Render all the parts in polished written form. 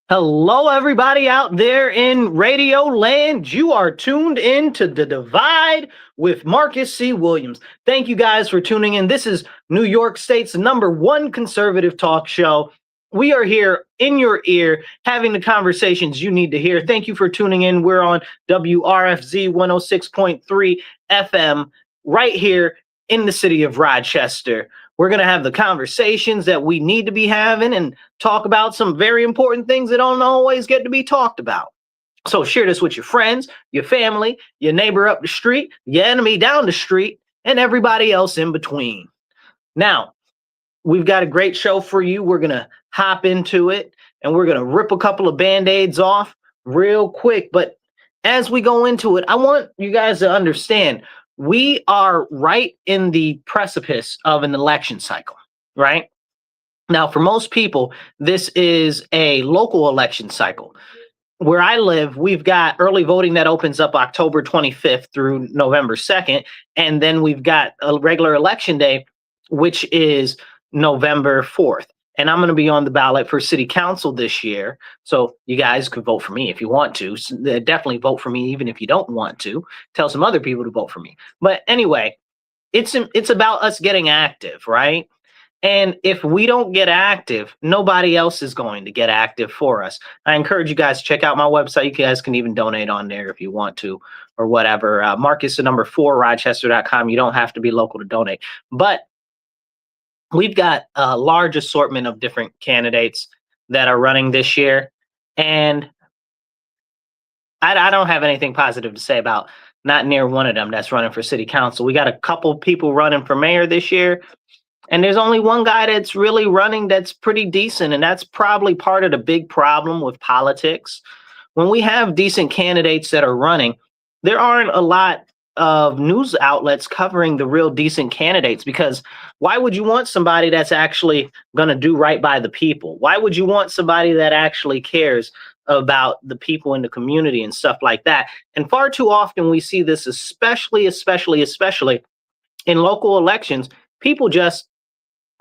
Hello, everybody out there in radio land. You are tuned in to The Divide with Marcus C. Williams. Thank you guys for tuning in. This is New York State's #1 conservative talk show. We are here in your ear having the conversations you need to hear. Thank you for tuning in. We're on WRFZ 106.3 FM right here in the city of Rochester. We're going to have the conversations that we need to be having and talk about some very important things that don't always get to be talked about. So share this with your friends, your family, your neighbor up the street, your enemy down the street, and everybody else in between. Now, we've got a great show for you. We're going to hop into it and we're going to rip a couple of Band-Aids off real quick. But as we go into it, I want you guys to understand we are right in the precipice of an election cycle, right? Now, for most people, this is a local election cycle. Where I live, we've got early voting that opens up October 25th through November 2nd. And then we've got a regular election day, which is November 4th. And I'm going to be on the ballot for city council this year. So you guys could vote for me if you want to. Definitely vote for me even if you don't want to. Tell some other people to vote for me. But anyway, it's about us getting active, right? And if we don't get active, nobody else is going to get active for us. I encourage you guys to check out my website. You guys can even donate on there if you want to or whatever. Marcus the number 4, Rochester.com. You don't have to be local to donate. But we've got a large assortment of different candidates that are running this year. And I don't have anything positive to say about not near one of them that's running for city council. We got a couple people running for mayor this year. And there's only one guy that's really running that's pretty decent. And that's probably part of the big problem with politics. When we have decent candidates that are running, there aren't a lot of news outlets covering the real decent candidates, because why would you want somebody that's actually going to do right by the people? Why would you want somebody that actually cares about the people in the community and stuff like that? And far too often we see this, especially in local elections. People just,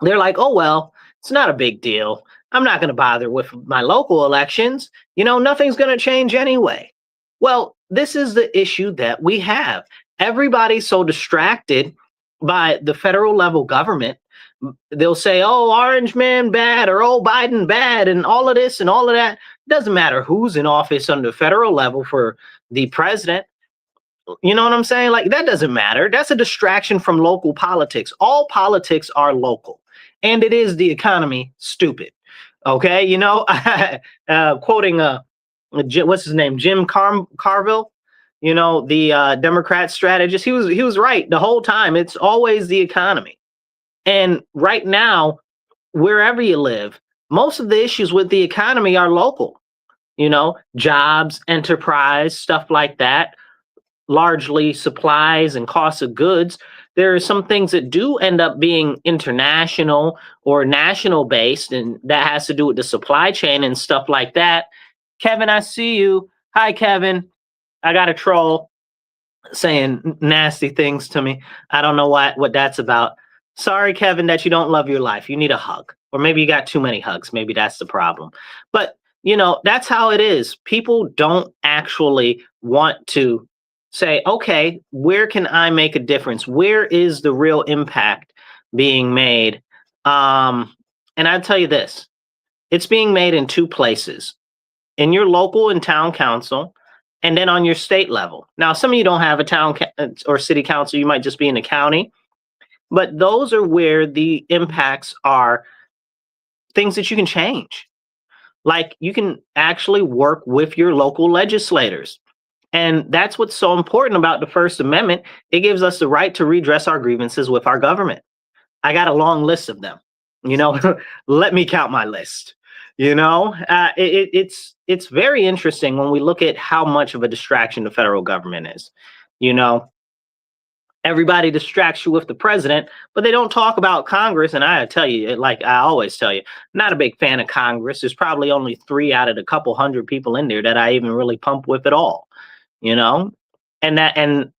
they're like, oh, well, it's not a big deal. I'm not going to bother with my local elections. You know, nothing's going to change anyway. Well, this is the issue that we have. Everybody's so distracted by the federal level government. They'll say, oh, Orange Man bad, or oh, Biden bad, and all of this and all of that. It doesn't matter who's in office on the federal level for the president. You know what I'm saying? Like, that doesn't matter. That's a distraction from local politics. All politics are local. And it is the economy, stupid. Okay, you know, quoting what's his name, Jim Carville, you know, the Democrat strategist. He was right the whole time. It's always the economy. And right now, wherever you live, most of the issues with the economy are local. You know, jobs, enterprise, stuff like that. Largely supplies and costs of goods. There are some things that do end up being international or national based, and that has to do with the supply chain and stuff like that. Kevin, I see you. Hi, Kevin. I got a troll saying nasty things to me. I don't know what that's about. Sorry, Kevin, that you don't love your life. You need a hug. Or maybe you got too many hugs. Maybe that's the problem. But, you know, that's how it is. People don't actually want to say, okay, where can I make a difference? Where is the real impact being made? And I'll tell you this, it's being made in two places, in your local and town council, and then on your state level. Now, some of you don't have a town or city council. You might just be in a county, but those are where the impacts are things that you can change. Like, you can actually work with your local legislators. And that's what's so important about the First Amendment. It gives us the right to redress our grievances with our government. I got a long list of them, you know, let me count my list. You know, it's very interesting when we look at how much of a distraction the federal government is. You know, everybody distracts you with the president, but they don't talk about Congress. And I tell you, like I always tell you, I'm not a big fan of Congress. There's probably only 3 out of the couple hundred people in there that I even really pump with at all. You know, and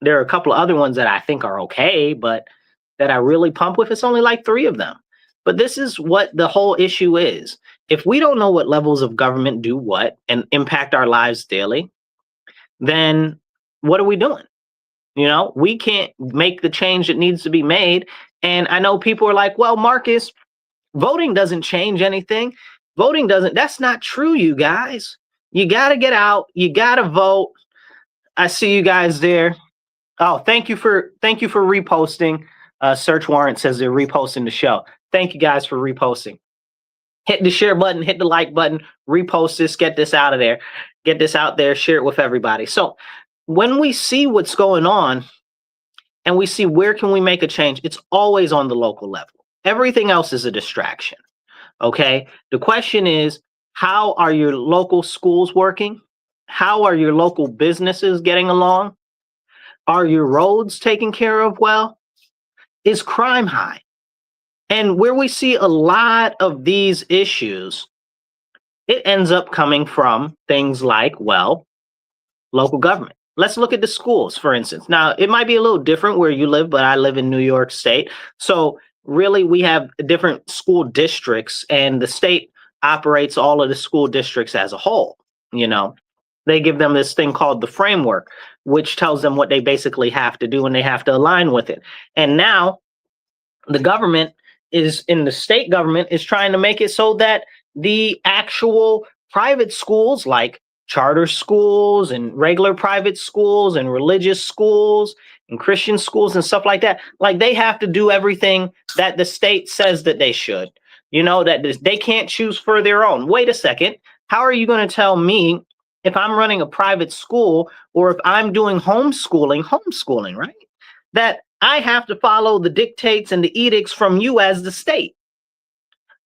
there are a couple of other ones that I think are okay, but that I really pump with, it's only like 3 of them. But this is what the whole issue is. If we don't know what levels of government do what and impact our lives daily, then what are we doing? We can't make the change that needs to be made. And I know people are like, well, Marcus, voting doesn't change anything. Voting doesn't. That's not true, you guys. You got to get out. You got to vote. I see you guys there. Oh, thank you for reposting. Search Warrant says they're reposting the show. Thank you guys for reposting. Hit the share button, hit the like button, repost this, get this out of there, get this out there, share it with everybody. So when we see what's going on and we see where can we make a change, it's always on the local level. Everything else is a distraction. Okay. The question is, how are your local schools working? How are your local businesses getting along? Are your roads taken care of well? Is crime high? And where we see a lot of these issues, it ends up coming from things like, well, local government. Let's look at the schools, for instance. Now, it might be a little different where you live, but I live in New York State. So really, we have different school districts, and the state operates all of the school districts as a whole. They give them this thing called the framework, which tells them what they basically have to do, and they have to align with it. And now the government the state government is trying to make it so that the actual private schools, like charter schools and regular private schools and religious schools and Christian schools and stuff like that, like they have to do everything that the state says that they should, that they can't choose for their own. Wait a second. How are you going to tell me if I'm running a private school or if I'm doing homeschooling, right? That I have to follow the dictates and the edicts from you as the state.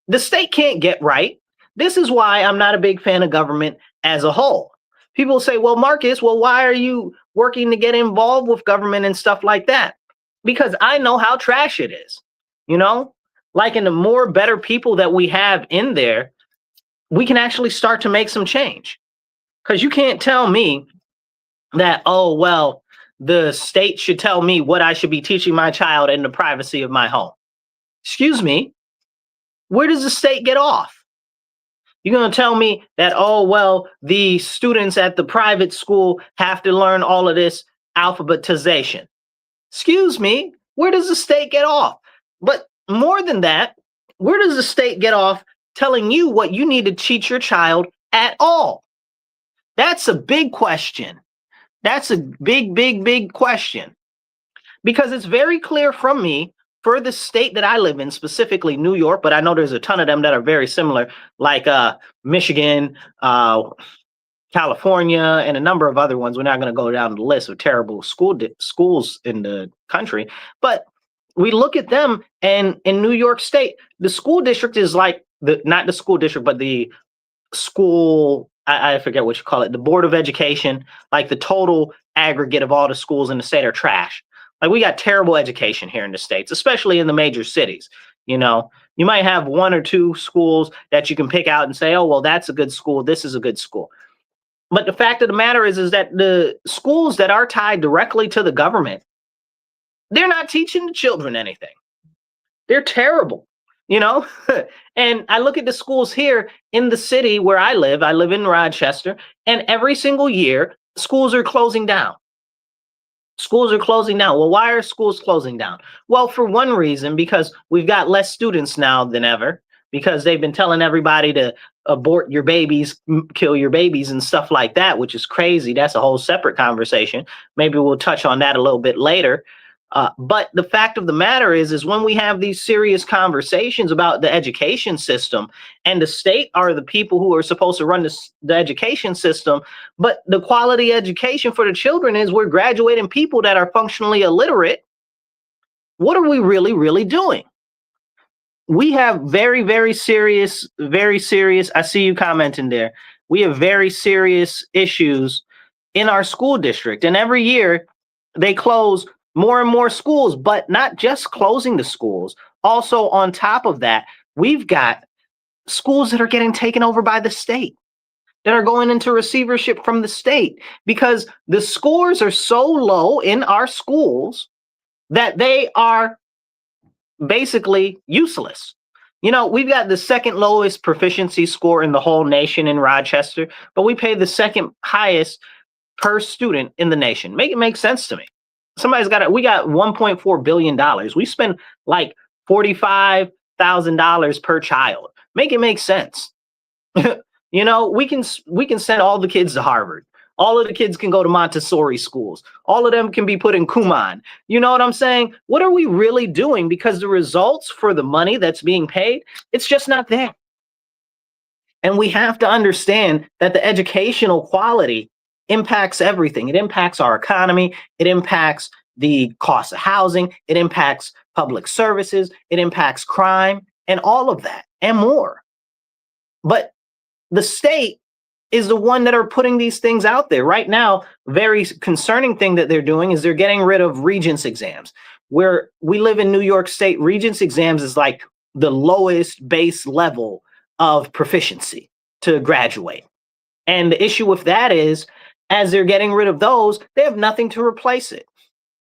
The state can't get right. This is why I'm not a big fan of government as a whole. People say, well, Marcus, why are you working to get involved with government and stuff like that? Because I know how trash it is. Like in the more better people that we have in there, we can actually start to make some change. Because you can't tell me that, oh, well, the state should tell me what I should be teaching my child in the privacy of my home. Excuse me, where does the state get off? You're going to tell me that, oh, well, the students at the private school have to learn all of this alphabetization. Excuse me, where does the state get off? But more than that, where does the state get off telling you what you need to teach your child at all? That's a big question. That's a big, big, big question. Because it's very clear from me for the state that I live in, specifically New York, but I know there's a ton of them that are very similar, like Michigan, California, and a number of other ones. We're not going to go down the list of terrible schools in the country, but we look at them, and in New York State, the school district is like not the school district, but the school, I forget what you call it, the Board of Education, like the total aggregate of all the schools in the state are trash. Like we got terrible education here in the States, especially in the major cities. You might have one or two schools that you can pick out and say, oh, well, that's a good school. This is a good school. But the fact of the matter is that the schools that are tied directly to the government, they're not teaching the children anything. They're terrible. And I look at the schools here in the city where I live in Rochester, and every single year schools are closing down. Schools are closing down. Well, why are schools closing down? Well, for one reason, because we've got less students now than ever, because they've been telling everybody to abort your babies, kill your babies and stuff like that, which is crazy. That's a whole separate conversation. Maybe we'll touch on that a little bit later. But the fact of the matter is when we have these serious conversations about the education system, and the state are the people who are supposed to run the education system, but the quality education for the children is we're graduating people that are functionally illiterate. What are we really, really doing? We have very, very serious, I see you commenting there. We have very serious issues in our school district. And every year they close more and more schools, but not just closing the schools. Also, on top of that, we've got schools that are getting taken over by the state, that are going into receivership from the state, because the scores are so low in our schools that they are basically useless. We've got the second lowest proficiency score in the whole nation in Rochester, but we pay the second highest per student in the nation. Make it make sense to me. We got $1.4 billion. We spend like $45,000 per child. Make it make sense. We can send all the kids to Harvard. All of the kids can go to Montessori schools. All of them can be put in Kumon. You know what I'm saying? What are we really doing? Because the results for the money that's being paid, it's just not there. And we have to understand that the educational quality impacts everything. It impacts our economy. It impacts the cost of housing. It impacts public services. It impacts crime and all of that and more. But the state is the one that are putting these things out there right now. Very concerning thing that they're doing is they're getting rid of Regents exams. Where we live in New York State, Regents exams is like the lowest base level of proficiency to graduate. And the issue with that is, as they're getting rid of those, they have nothing to replace it.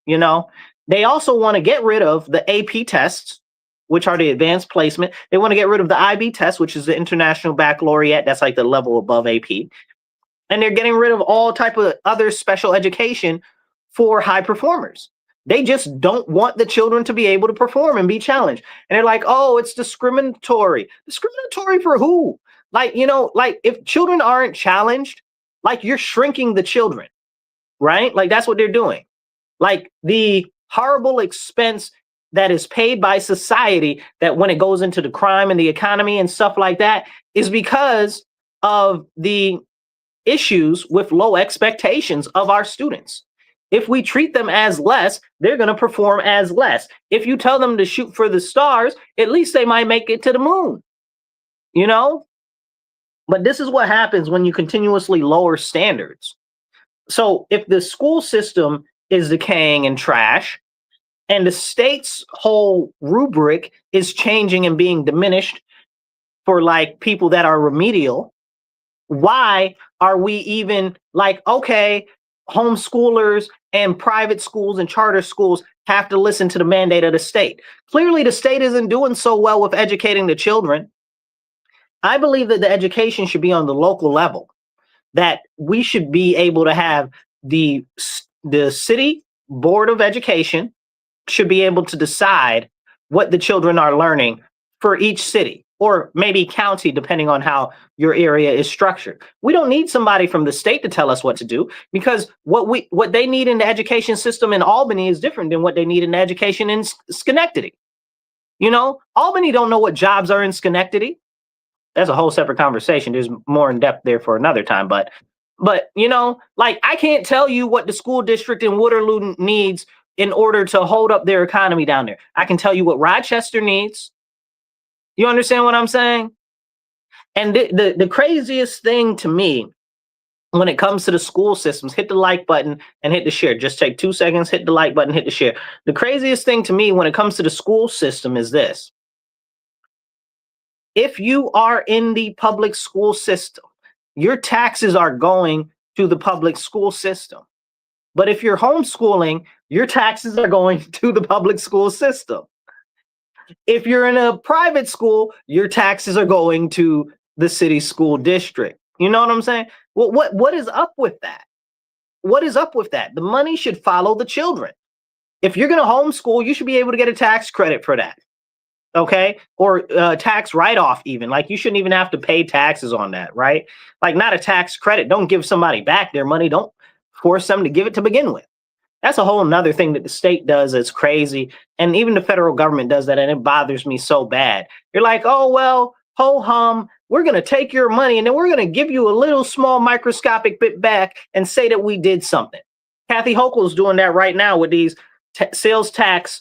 They also want to get rid of the AP tests, which are the advanced placement. They want to get rid of the IB test, which is the International Baccalaureate. That's like the level above AP. And they're getting rid of all type of other special education for high performers. They just don't want the children to be able to perform and be challenged. And they're like, oh, it's discriminatory. Discriminatory for who? Like if children aren't challenged, like you're shrinking the children, right? Like that's what they're doing. Like the horrible expense that is paid by society, that when it goes into the crime and the economy and stuff like that, is because of the issues with low expectations of our students. If we treat them as less, they're going to perform as less. If you tell them to shoot for the stars, at least they might make it to the moon, But this is what happens when you continuously lower standards. So if the school system is decaying and trash, and the state's whole rubric is changing and being diminished for like people that are remedial, why are we even like, okay, homeschoolers and private schools and charter schools have to listen to the mandate of the state? Clearly, the state isn't doing so well with educating the children. I believe that the education should be on the local level, that we should be able to have the city board of education should be able to decide what the children are learning for each city or maybe county, depending on how your area is structured. We don't need somebody from the state to tell us what to do, because what they need in the education system in Albany is different than what they need in the education in Schenectady. Albany don't know what jobs are in Schenectady. That's a whole separate conversation. There's more in depth there for another time. But like I can't tell you what the school district in Waterloo needs in order to hold up their economy down there. I can tell you what Rochester needs. You understand what I'm saying? And the craziest thing to me when it comes to the school systems, hit the like button and hit the share. Just take 2 seconds, hit the like button, hit the share. The craziest thing to me when it comes to the school system is this. If you are in the public school system, your taxes are going to the public school system. But if you're homeschooling, your taxes are going to the public school system. If you're in a private school, your taxes are going to the city school district. You know what I'm saying? Well, what is up with that? What is up with that? The money should follow the children. If you're going to homeschool, you should be able to get a tax credit for that. Okay? Or tax write-off even. Like you shouldn't even have to pay taxes on that, right? Like not a tax credit. Don't give somebody back their money. Don't force them to give it to begin with. That's a whole nother thing that the state does that's crazy. And even the federal government does that, and it bothers me so bad. You're like, oh, well, ho-hum, we're going to take your money, and then we're going to give you a little small microscopic bit back and say that we did something. Kathy Hochul's doing that right now with these sales tax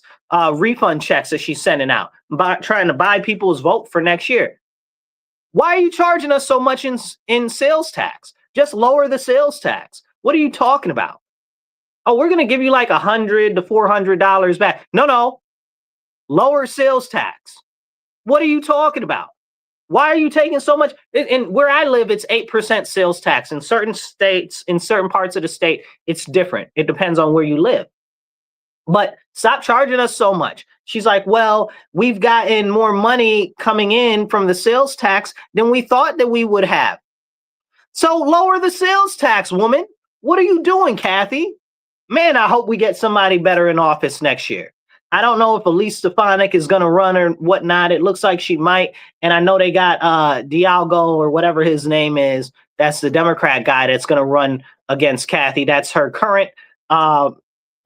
refund checks that she's sending out, trying to buy people's vote for next year. Why are you charging us so much in sales tax? Just lower the sales tax. What are you talking about? Oh, we're going to give you like $100 to $400 back. No. Lower sales tax. What are you talking about? Why are you taking so much? And where I live, it's 8% sales tax. In certain states, in certain parts of the state, it's different. It depends on where you live. But stop charging us so much. She's like, well, we've gotten more money coming in from the sales tax than we thought that we would have. So lower the sales tax, woman. What are you doing, Kathy? Man, I hope we get somebody better in office next year. I don't know if Elise Stefanik is going to run or whatnot. It looks like she might. And I know they got Dialgo or whatever his name is. That's the Democrat guy that's going to run against Kathy. That's her current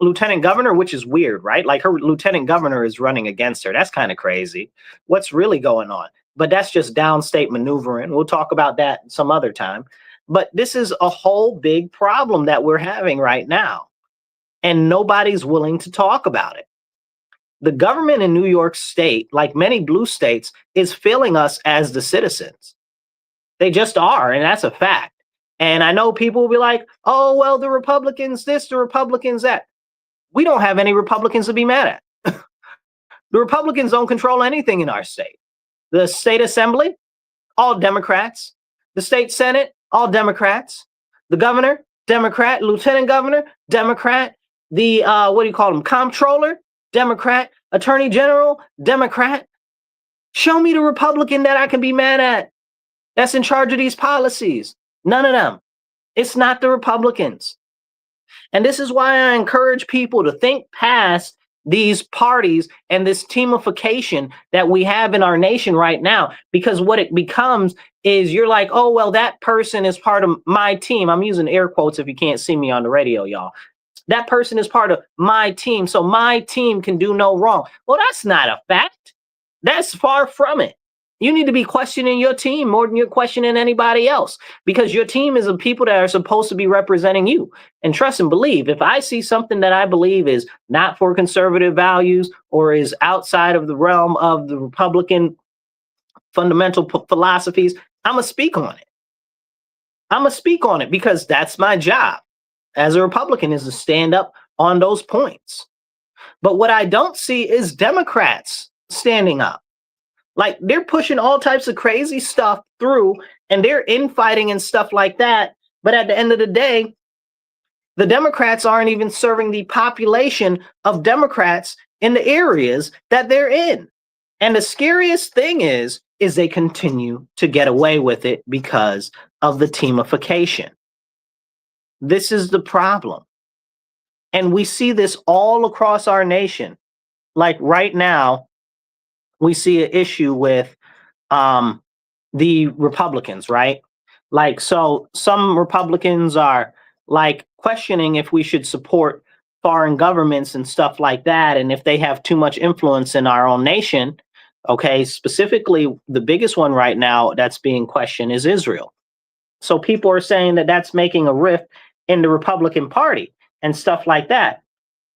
lieutenant governor, which is weird, right? Like her lieutenant governor is running against her. That's kind of crazy. What's really going on? But that's just downstate maneuvering. We'll talk about that some other time. But this is a whole big problem that we're having right now. And nobody's willing to talk about it. The government in New York State, like many blue states, is failing us as the citizens. They just are, and that's a fact. And I know people will be like, oh, well, the Republicans this, the Republicans that. We don't have any Republicans to be mad at. The Republicans don't control anything in our state. The state assembly, all Democrats. The state Senate, all Democrats. The governor, Democrat. Lieutenant governor, Democrat. The, what do you call them? Comptroller, Democrat. Attorney general, Democrat. Show me the Republican that I can be mad at that's in charge of these policies. None of them. It's not the Republicans. And this is why I encourage people to think past these parties and this teamification that we have in our nation right now, because what it becomes is you're like, oh, well, that person is part of my team. I'm using air quotes if you can't see me on the radio, y'all. That person is part of my team, so my team can do no wrong. Well, that's not a fact. That's far from it. You need to be questioning your team more than you're questioning anybody else, because your team is the people that are supposed to be representing you. And trust and believe, if I see something that I believe is not for conservative values or is outside of the realm of the Republican fundamental philosophies, I'm going to speak on it. I'm going to speak on it because that's my job as a Republican, is to stand up on those points. But what I don't see is Democrats standing up. Like, they're pushing all types of crazy stuff through, and they're infighting and stuff like that. But at the end of the day, the Democrats aren't even serving the population of Democrats in the areas that they're in. And the scariest thing is they continue to get away with it because of the teamification. This is the problem. And we see this all across our nation. Like right now, we see an issue with the Republicans, right? Like, so some Republicans are like questioning if we should support foreign governments and stuff like that, and if they have too much influence in our own nation. Okay, specifically, the biggest one right now that's being questioned is Israel. So people are saying that that's making a rift in the Republican Party and stuff like that.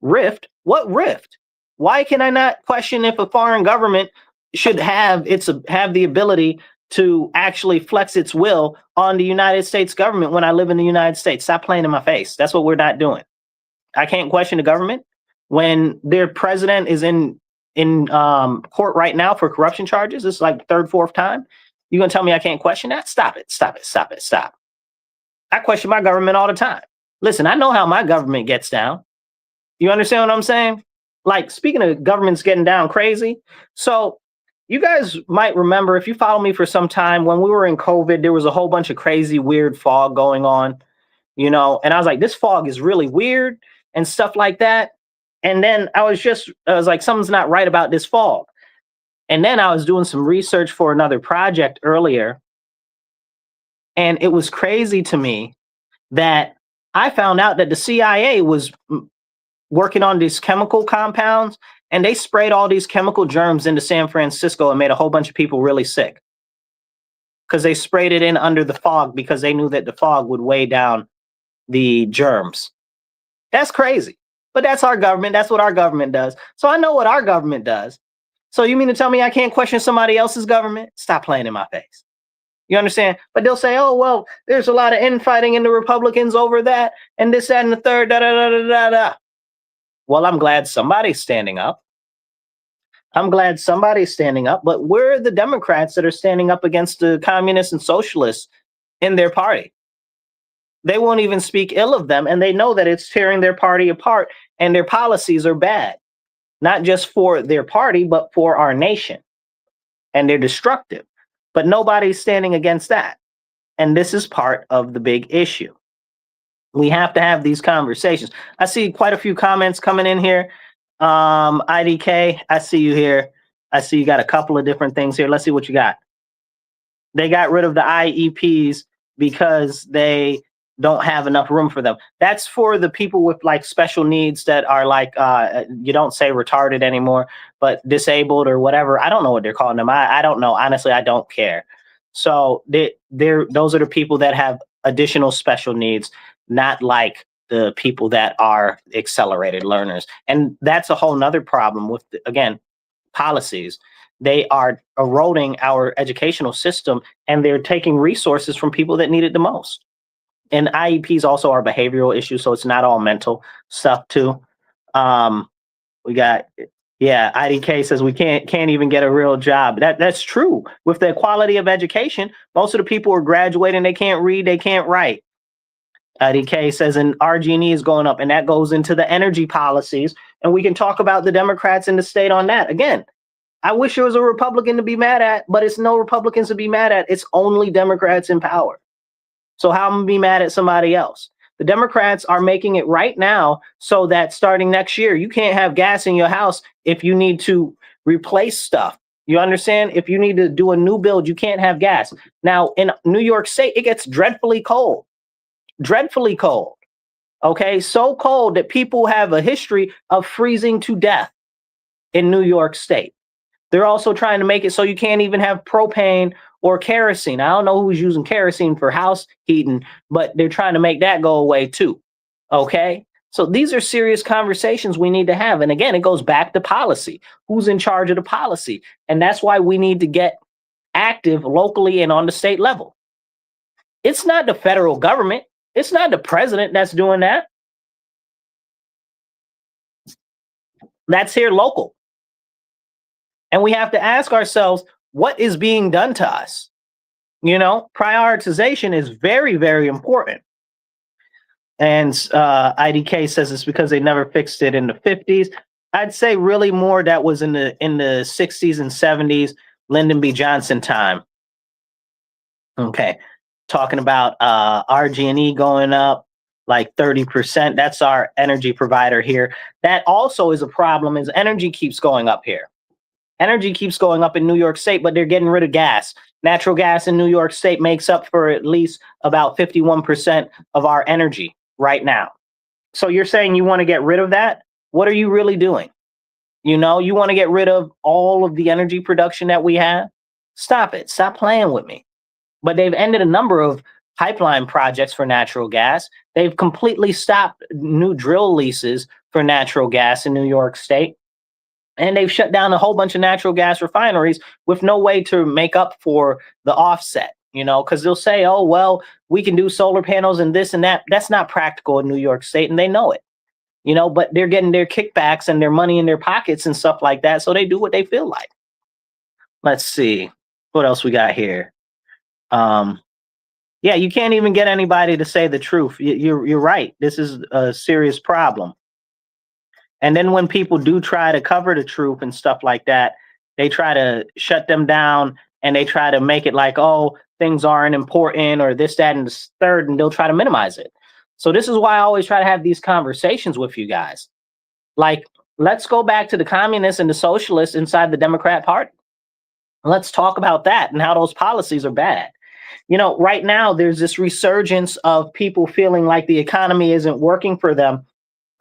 Rift? What rift? Why can I not question if a foreign government should have the ability to actually flex its will on the United States government when I live in the United States? Stop playing in my face. That's what we're not doing. I can't question the government when their president is in court right now for corruption charges. It's like third, fourth time. You're gonna tell me I can't question that? Stop it. Stop it. Stop it. Stop. I question my government all the time. Listen, I know how my government gets down. You understand what I'm saying? Like, speaking of governments getting down crazy. So you guys might remember, if you follow me for some time, when we were in COVID, there was a whole bunch of crazy, weird fog going on, you know, and I was like, this fog is really weird and stuff like that. And then I was like, something's not right about this fog. And then I was doing some research for another project earlier. And it was crazy to me that I found out that the CIA was working on these chemical compounds, and they sprayed all these chemical germs into San Francisco and made a whole bunch of people really sick because they sprayed it in under the fog because they knew that the fog would weigh down the germs. That's crazy. But that's our government. That's what our government does. So I know what our government does. So you mean to tell me I can't question somebody else's government? Stop playing in my face. You understand? But they'll say, oh, well, there's a lot of infighting in the Republicans over that and this, that, and the third, da, da, da, da, da, da. Well, I'm glad somebody's standing up. I'm glad somebody's standing up. But where are the Democrats that are standing up against the communists and socialists in their party? They won't even speak ill of them, and they know that it's tearing their party apart and their policies are bad. not just for their party, but for our nation. And they're destructive. But nobody's standing against that. And this is part of the big issue. We have to have these conversations. I see quite a few comments coming in here. IDK, I see you here. I see you got a couple of different things here. Let's see what you got. They got rid of the IEPs because they don't have enough room for them. That's for the people with like special needs that are like, you don't say retarded anymore, but disabled or whatever. I don't know what they're calling them. I don't know. Honestly, I don't care. So those are the people that have additional special needs, not like the people that are accelerated learners. And that's a whole nother problem with, again, policies. They are eroding our educational system and they're taking resources from people that need it the most. And IEPs also are behavioral issues, so it's not all mental stuff too. We got, yeah, IDK says we can't even get a real job. That's true. With the quality of education, most of the people are graduating, they can't read, they can't write. IDK says and RG&E is going up, and that goes into the energy policies. And we can talk about the Democrats in the state on that. Again, I wish there was a Republican to be mad at, but it's no Republicans to be mad at. It's only Democrats in power. So how am I gonna be mad at somebody else? The Democrats are making it right now so that starting next year, you can't have gas in your house if you need to replace stuff. You understand? If you need to do a new build, you can't have gas. Now, in New York State, it gets dreadfully cold. Dreadfully cold. Okay, so cold that people have a history of freezing to death in New York State. They're also trying to make it so you can't even have propane or kerosene. I don't know who's using kerosene for house heating, but they're trying to make that go away too. Okay? So these are serious conversations we need to have. And again, it goes back to policy. Who's in charge of the policy? And that's why we need to get active locally and on the state level. It's not the federal government. It's not the president that's doing that. That's here local. And we have to ask ourselves, what is being done to us? You know, prioritization is very, very important. And IDK says it's because they never fixed it in the 50s. I'd say really more that was in the 60s and 70s, Lyndon B. Johnson time. Okay, talking about RG&E going up like 30%. That's our energy provider here. That also is a problem, is energy keeps going up here. Energy keeps going up in New York State, but they're getting rid of gas. Natural gas in New York State makes up for at least about 51% of our energy right now. So you're saying you want to get rid of that? What are you really doing? You know, you want to get rid of all of the energy production that we have? Stop it. Stop playing with me. But they've ended a number of pipeline projects for natural gas. They've completely stopped new drill leases for natural gas in New York State. And they've shut down a whole bunch of natural gas refineries with no way to make up for the offset, you know, because they'll say, oh, well, we can do solar panels and this and that. That's not practical in New York State, and they know it, you know, but they're getting their kickbacks and their money in their pockets and stuff like that. So they do what they feel like. Let's see what else we got here. Yeah, you can't even get anybody to say the truth. You're right. This is a serious problem. And then when people do try to cover the truth and stuff like that, they try to shut them down and they try to make it like, oh, things aren't important or this, that, and the third, and they'll try to minimize it. So this is why I always try to have these conversations with you guys. Like, let's go back to the communists and the socialists inside the Democrat Party. Let's talk about that and how those policies are bad. You know, right now, there's this resurgence of people feeling like the economy isn't working for them.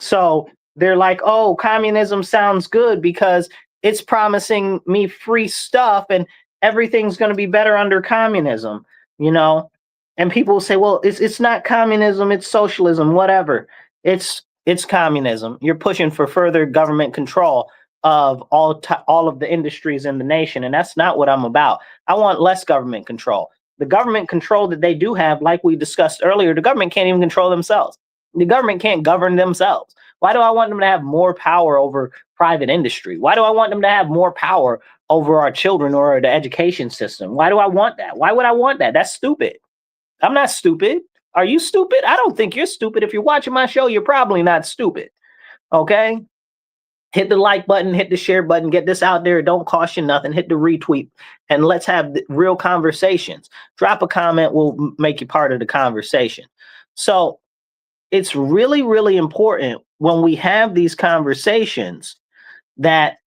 So they're like, oh, communism sounds good because it's promising me free stuff and everything's going to be better under communism, you know? And people will say, well, it's not communism, it's socialism, whatever. It's communism. You're pushing for further government control of all of the industries in the nation. And that's not what I'm about. I want less government control. The government control that they do have, like we discussed earlier, the government can't even control themselves. The government can't govern themselves. Why do I want them to have more power over private industry? Why do I want them to have more power over our children or the education system? Why do I want that? Why would I want that? That's stupid. I'm not stupid. Are you stupid? I don't think you're stupid. If you're watching my show, you're probably not stupid. Okay? Hit the like button, hit the share button, get this out there. It don't cost you nothing. Hit the retweet, and let's have real conversations. Drop a comment, we'll make you part of the conversation. So it's really, really important when we have these conversations that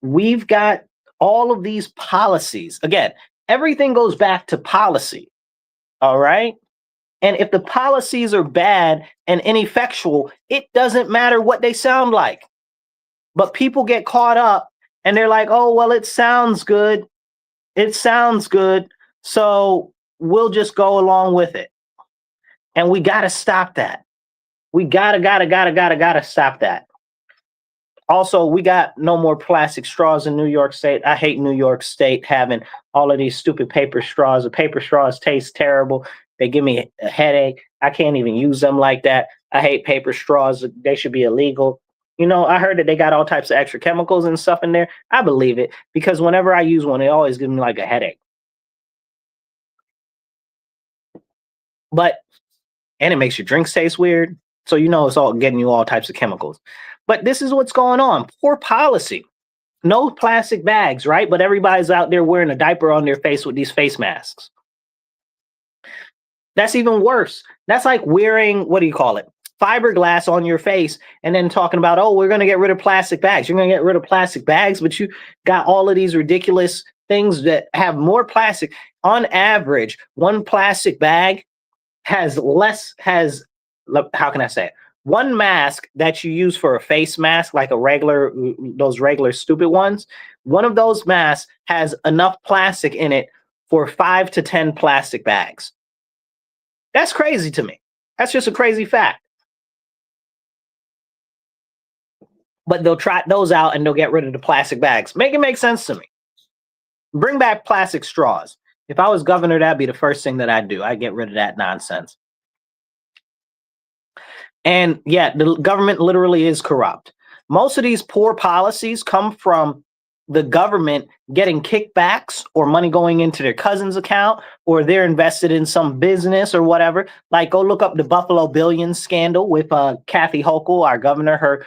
we've got all of these policies. Again, everything goes back to policy. All right. And if the policies are bad and ineffectual, it doesn't matter what they sound like. But people get caught up and they're like, oh, well, it sounds good. It sounds good. So we'll just go along with it. And we got to stop that. We gotta stop that. Also, we got no more plastic straws in New York State. I hate New York State having all of these stupid paper straws. The paper straws taste terrible. They give me a headache. I can't even use them like that. I hate paper straws. They should be illegal. You know, I heard that they got all types of extra chemicals and stuff in there. I believe it because whenever I use one, it always gives me like a headache. And it makes your drinks taste weird. So you know it's all getting you all types of chemicals. But this is what's going on. Poor policy. No plastic bags, right? But everybody's out there wearing a diaper on their face with these face masks. That's even worse. That's like wearing, what do you call it? Fiberglass on your face and then talking about, oh, we're going to get rid of plastic bags. You're going to get rid of plastic bags, but you got all of these ridiculous things that have more plastic. On average, one plastic bag has how can I say it? One mask that you use for a face mask, like those regular stupid ones, one of those masks has enough plastic in it for 5 to 10 plastic bags. That's crazy to me. That's just a crazy fact. But they'll try those out and they'll get rid of the plastic bags. Make it make sense to me. Bring back plastic straws. If I was governor, that'd be the first thing that I'd do. I'd get rid of that nonsense. And yeah, the government literally is corrupt. Most of these poor policies come from the government getting kickbacks or money going into their cousin's account, or they're invested in some business or whatever. Like, go look up the Buffalo Billions scandal with Kathy Hochul, our governor,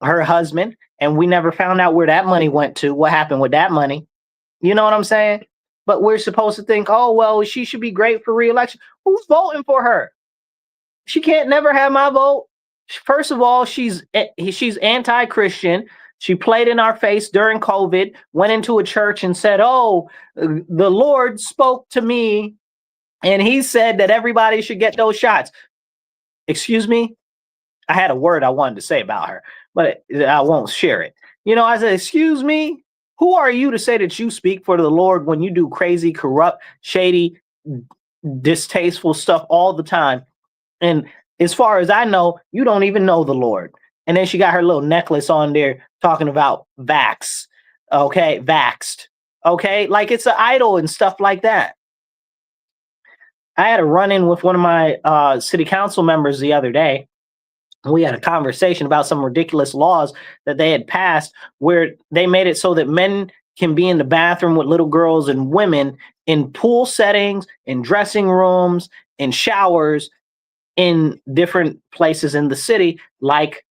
her husband, and we never found out where that money went to. What happened with that money? You know what I'm saying? But we're supposed to think, oh, well, she should be great for re-election. Who's voting for her? She can't never have my vote. First of all, she's anti-Christian. She played in our face during COVID, went into a church and said, oh, the Lord spoke to me and he said that everybody should get those shots. Excuse me? I had a word I wanted to say about her, but I won't share it. You know, I said, excuse me? Who are you to say that you speak for the Lord when you do crazy, corrupt, shady, distasteful stuff all the time? And as far as I know, you don't even know the Lord. And then she got her little necklace on there talking about vaxxed. Okay, vaxxed. Okay, like it's an idol and stuff like that. I had a run-in with one of my city council members the other day. We had a conversation about some ridiculous laws that they had passed where they made it so that men can be in the bathroom with little girls and women in pool settings, in dressing rooms, in showers, in different places in the city, like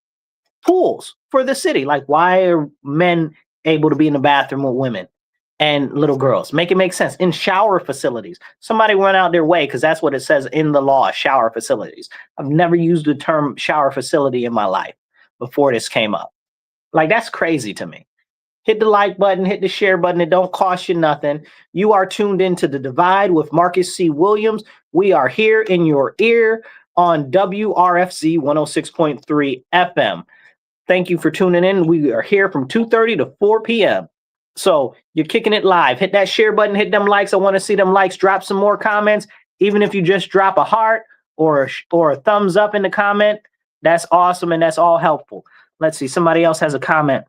pools for the city. Like, why are men able to be in the bathroom with women and little girls? Make it make sense. In shower facilities. Somebody went out their way, because that's what it says in the law, shower facilities. I've never used the term shower facility in my life before this came up. Like, that's crazy to me. Hit the like button, hit the share button. It don't cost you nothing. You are tuned into The Divide with Marcus C. Williams. We are here in your ear on WRFZ 106.3 FM. Thank you for tuning in. We are here from 2:30 to 4 p.m. So you're kicking it live. Hit that share button, hit them likes. I want to see them likes. Drop some more comments. Even if you just drop a heart or a thumbs up in the comment, that's awesome and that's all helpful. Let's see. Somebody else has a comment.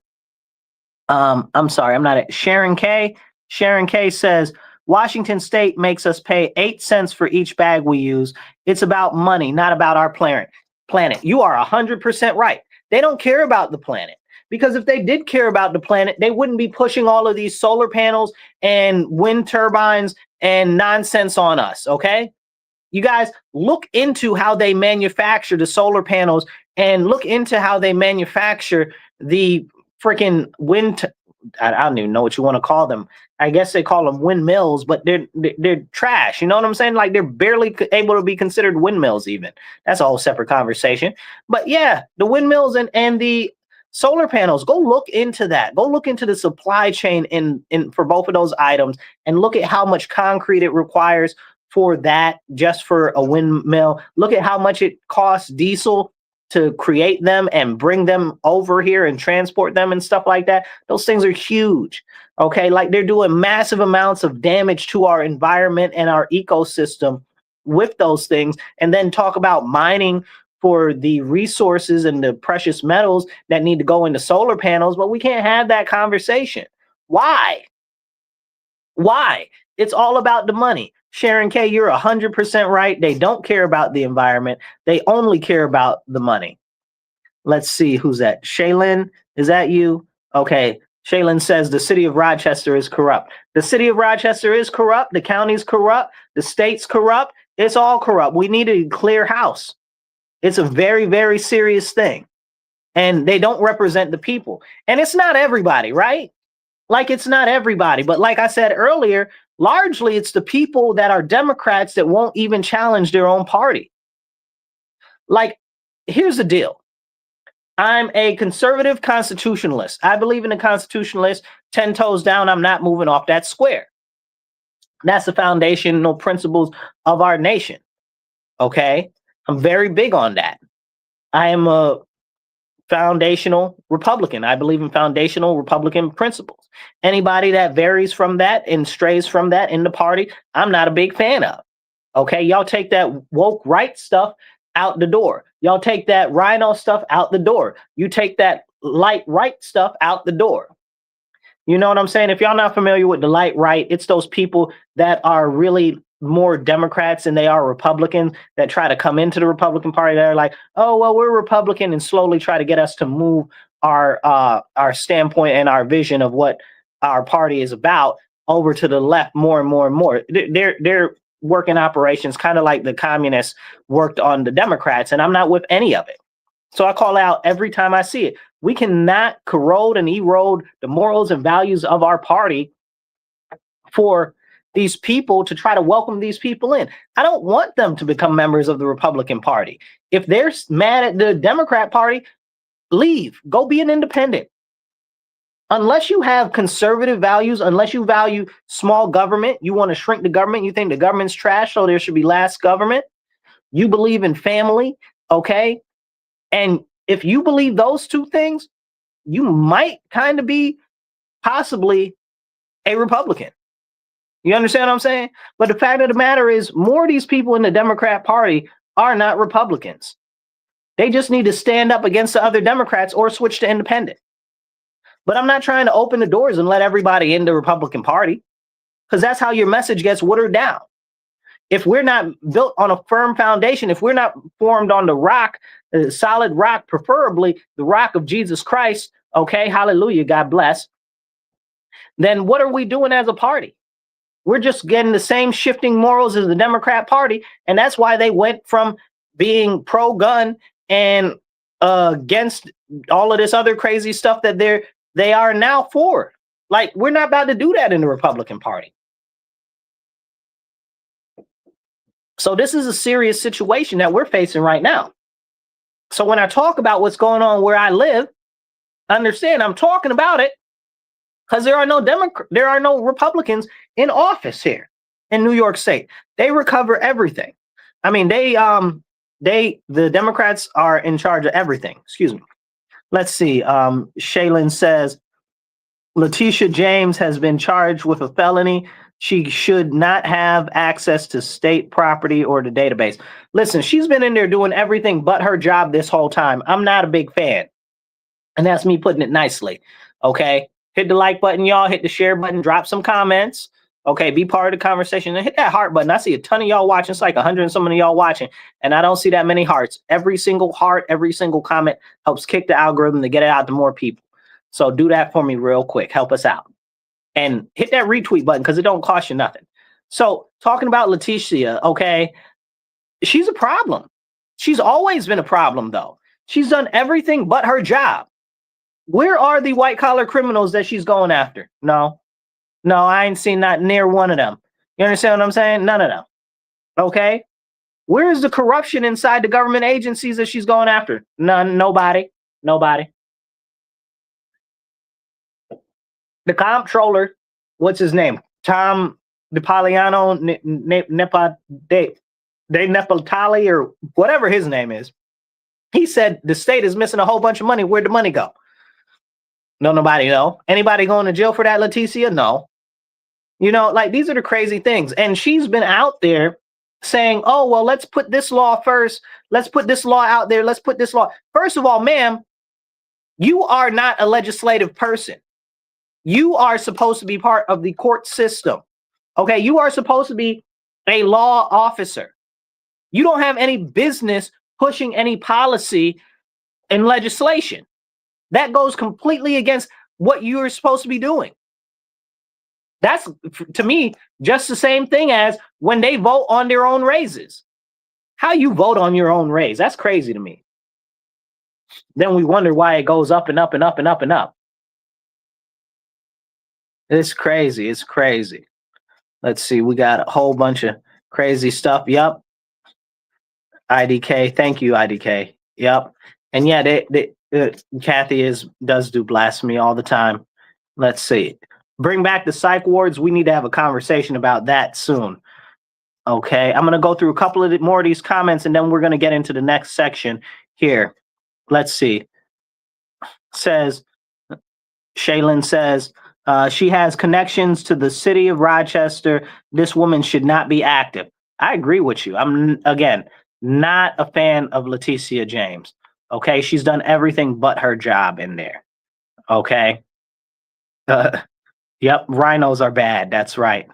I'm sorry, I'm not at Sharon K. Sharon K says, Washington State makes us pay 8 cents for each bag we use. It's about money, not about our planet. You are 100% right. They don't care about the planet, because if they did care about the planet, they wouldn't be pushing all of these solar panels and wind turbines and nonsense on us. Okay. You guys, look into how they manufacture the solar panels and look into how they manufacture the freaking I don't even know what you want to call them. I guess they call them windmills, but they're trash. You know what I'm saying? Like they're barely able to be considered windmills even. That's a whole separate conversation. But yeah, the windmills and the solar panels, go look into that. Go look into the supply chain in for both of those items and look at how much concrete it requires for that, just for a windmill. Look at how much it costs diesel to create them and bring them over here and transport them and stuff like that. Those things are huge. Okay, like they're doing massive amounts of damage to our environment and our ecosystem with those things. And then talk about mining for the resources and the precious metals that need to go into solar panels, but we can't have that conversation. Why? Why? It's all about the money. Sharon K., you're 100% right. They don't care about the environment. They only care about the money. Let's see, who's that? Shaylin, is that you? Okay. Shaylin says the city of Rochester is corrupt. The city of Rochester is corrupt. The county's corrupt. The state's corrupt. It's all corrupt. We need a clear house. It's a very, very serious thing. And they don't represent the people. And it's not everybody, right? Like, it's not everybody. But like I said earlier, largely it's the people that are Democrats that won't even challenge their own party. Like, here's the deal. I'm a conservative constitutionalist. I believe in the constitutionalist, 10 toes down. I'm not moving off that square. That's the foundational principles of our nation. Okay. I'm very big on that. I am a foundational Republican. I believe in foundational Republican principles. Anybody that varies from that and strays from that in the party, I'm not a big fan of. Okay. Y'all take that woke right stuff out the door. Y'all take that rhino stuff out the door. You take that light right stuff out the door. You know what I'm saying? If y'all not familiar with the light right, it's those people that are really more Democrats than they are Republicans that try to come into the Republican Party. They're like, oh, well, we're Republican, and slowly try to get us to move our standpoint and our vision of what our party is about over to the left more and more and more. They're working operations kind of like the communists worked on the Democrats, and I'm not with any of it. So I call out every time I see it. We cannot corrode and erode the morals and values of our party for these people to try to welcome these people in. I don't want them to become members of the Republican Party. If they're mad at the Democrat Party, leave. Go be an independent. Unless you have conservative values, unless you value small government, you want to shrink the government, you think the government's trash, so there should be less government. You believe in family, okay? And if you believe those two things, you might kind of be possibly a Republican. You understand what I'm saying? But the fact of the matter is, more of these people in the Democrat Party are not Republicans. They just need to stand up against the other Democrats or switch to independent. But I'm not trying to open the doors and let everybody in the Republican Party, because that's how your message gets watered down. If we're not built on a firm foundation, if we're not formed on the rock, the solid rock, preferably the rock of Jesus Christ, okay, hallelujah, God bless, then what are we doing as a party? We're just getting the same shifting morals as the Democrat Party, and that's why they went from being pro-gun and against all of this other crazy stuff that they are now for. Like, we're not about to do that in the Republican Party. So this is a serious situation that we're facing right now. So when I talk about what's going on where I live, understand I'm talking about it because there are no Republicans in office here in New York State. They recover everything. I mean, the Democrats are in charge of everything. Excuse me. Let's see. Shaylin says Letitia James has been charged with a felony. She should not have access to state property or the database. Listen, she's been in there doing everything but her job this whole time. I'm not a big fan. And that's me putting it nicely. Okay. Hit the like button, y'all. Hit the share button. Drop some comments. Okay. Be part of the conversation. And hit that heart button. I see a ton of y'all watching. It's like 100 and some of y'all watching. And I don't see that many hearts. Every single heart, every single comment helps kick the algorithm to get it out to more people. So do that for me real quick. Help us out. And hit that retweet button because it don't cost you nothing. So talking about Letitia, okay, she's a problem. She's always been a problem, though. She's done everything but her job. Where are the white collar criminals that she's going after? No, I ain't seen not near one of them. You understand what I'm saying? None of them. Okay. Where is the corruption inside the government agencies that she's going after? None. Nobody. The comptroller, what's his name? Tom DiPoliano, De Nepatali, or whatever his name is. He said the state is missing a whole bunch of money. Where'd the money go? No, nobody know. Anybody going to jail for that, Leticia? No. You know, like, these are the crazy things. And she's been out there saying, oh, well, let's put this law first. Let's put this law out there. Let's put this law. First of all, ma'am, you are not a legislative person. You are supposed to be part of the court system. Okay, you are supposed to be a law officer. You don't have any business pushing any policy and legislation. That goes completely against what you're supposed to be doing. That's, to me, just the same thing as when they vote on their own raises. How you vote on your own raise? That's crazy to me. Then we wonder why it goes up and up and up and up and up. It's crazy. It's crazy. Let's see. We got a whole bunch of crazy stuff. Yep. IDK. Thank you, IDK. Yep. And yeah, Kathy does do blasphemy all the time. Let's see. Bring back the psych wards. We need to have a conversation about that soon. Okay. I'm going to go through a couple of more of these comments, and then we're going to get into the next section here. Let's see. Shaylin says, she has connections to the city of Rochester. This woman should not be active. I agree with you. I'm, again, not a fan of Leticia James. Okay. She's done everything but her job in there. Okay. Yep. Rhinos are bad. That's right.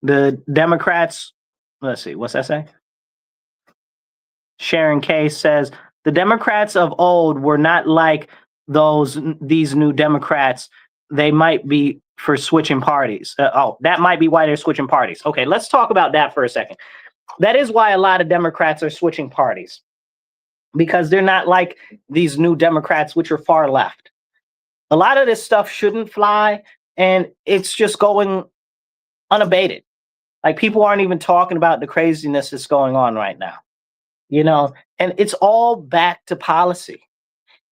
The Democrats, let's see. What's that say? Sharon K says, the Democrats of old were not like these new Democrats. They might be for switching parties. That might be why they're switching parties. Okay, let's talk about that for a second. That is why a lot of Democrats are switching parties, because they're not like these new Democrats, which are far left. A lot of this stuff shouldn't fly, and it's just going unabated. Like, people aren't even talking about the craziness that's going on right now, you know, and it's all back to policy.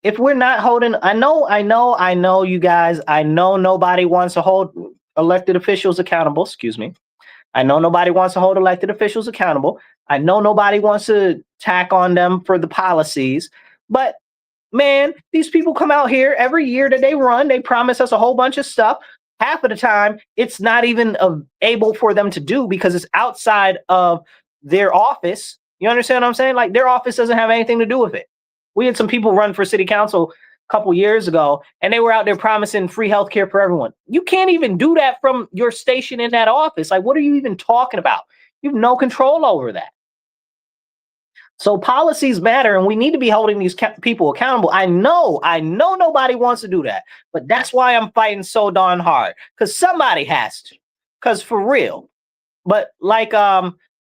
If we're not holding, I know you guys, I know nobody wants to hold elected officials accountable. Excuse me. I know nobody wants to hold elected officials accountable. I know nobody wants to tack on them for the policies, but man, these people come out here every year that they run, they promise us a whole bunch of stuff. Half of the time, it's not even able for them to do because it's outside of their office. You understand what I'm saying? Like, their office doesn't have anything to do with it. We had some people run for city council a couple years ago, and they were out there promising free healthcare for everyone. You can't even do that from your station in that office. Like, what are you even talking about? You have no control over that. So policies matter, and we need to be holding these people accountable. I know nobody wants to do that, but that's why I'm fighting so darn hard, because somebody has to, because for real. But like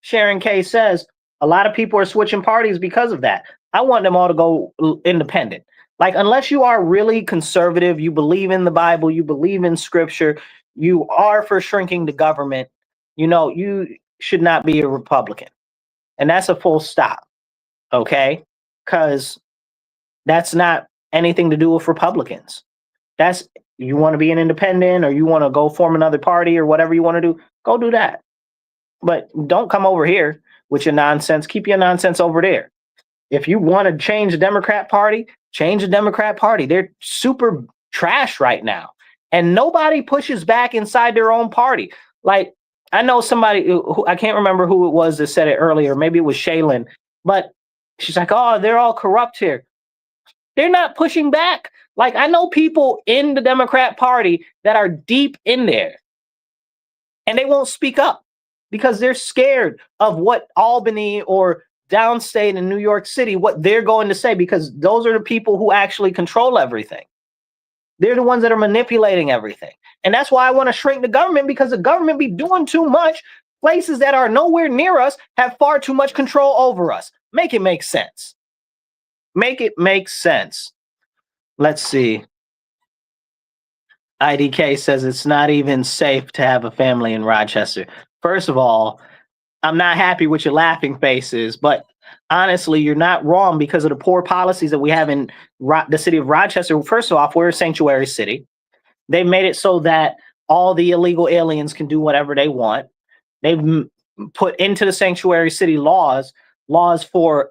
Sharon K says, a lot of people are switching parties because of that. I want them all to go independent. Like, unless you are really conservative, you believe in the Bible, you believe in scripture, you are for shrinking the government, you know, you should not be a Republican. And that's a full stop. Okay? Because that's not anything to do with Republicans. That's, you want to be an independent, or you want to go form another party, or whatever you want to do, go do that. But don't come over here with your nonsense. Keep your nonsense over there. If you want to change the Democrat Party, change the Democrat Party. They're super trash right now. And nobody pushes back inside their own party. Like, I know somebody who, I can't remember who it was that said it earlier. Maybe it was Shaylin. But she's like, oh, they're all corrupt here. They're not pushing back. Like, I know people in the Democrat Party that are deep in there, and they won't speak up because they're scared of what Albany or downstate in New York City, what they're going to say, because those are the people who actually control everything. They're the ones that are manipulating everything. And that's why I want to shrink the government, because the government be doing too much. Places that are nowhere near us have far too much control over us. Make it make sense. Make it make sense. Let's see. IDK says it's not even safe to have a family in Rochester. First of all, I'm not happy with your laughing faces, but honestly, you're not wrong because of the poor policies that we have in the city of Rochester. First off, we're a sanctuary city. They've made it so that all the illegal aliens can do whatever they want. They've put into the sanctuary city laws for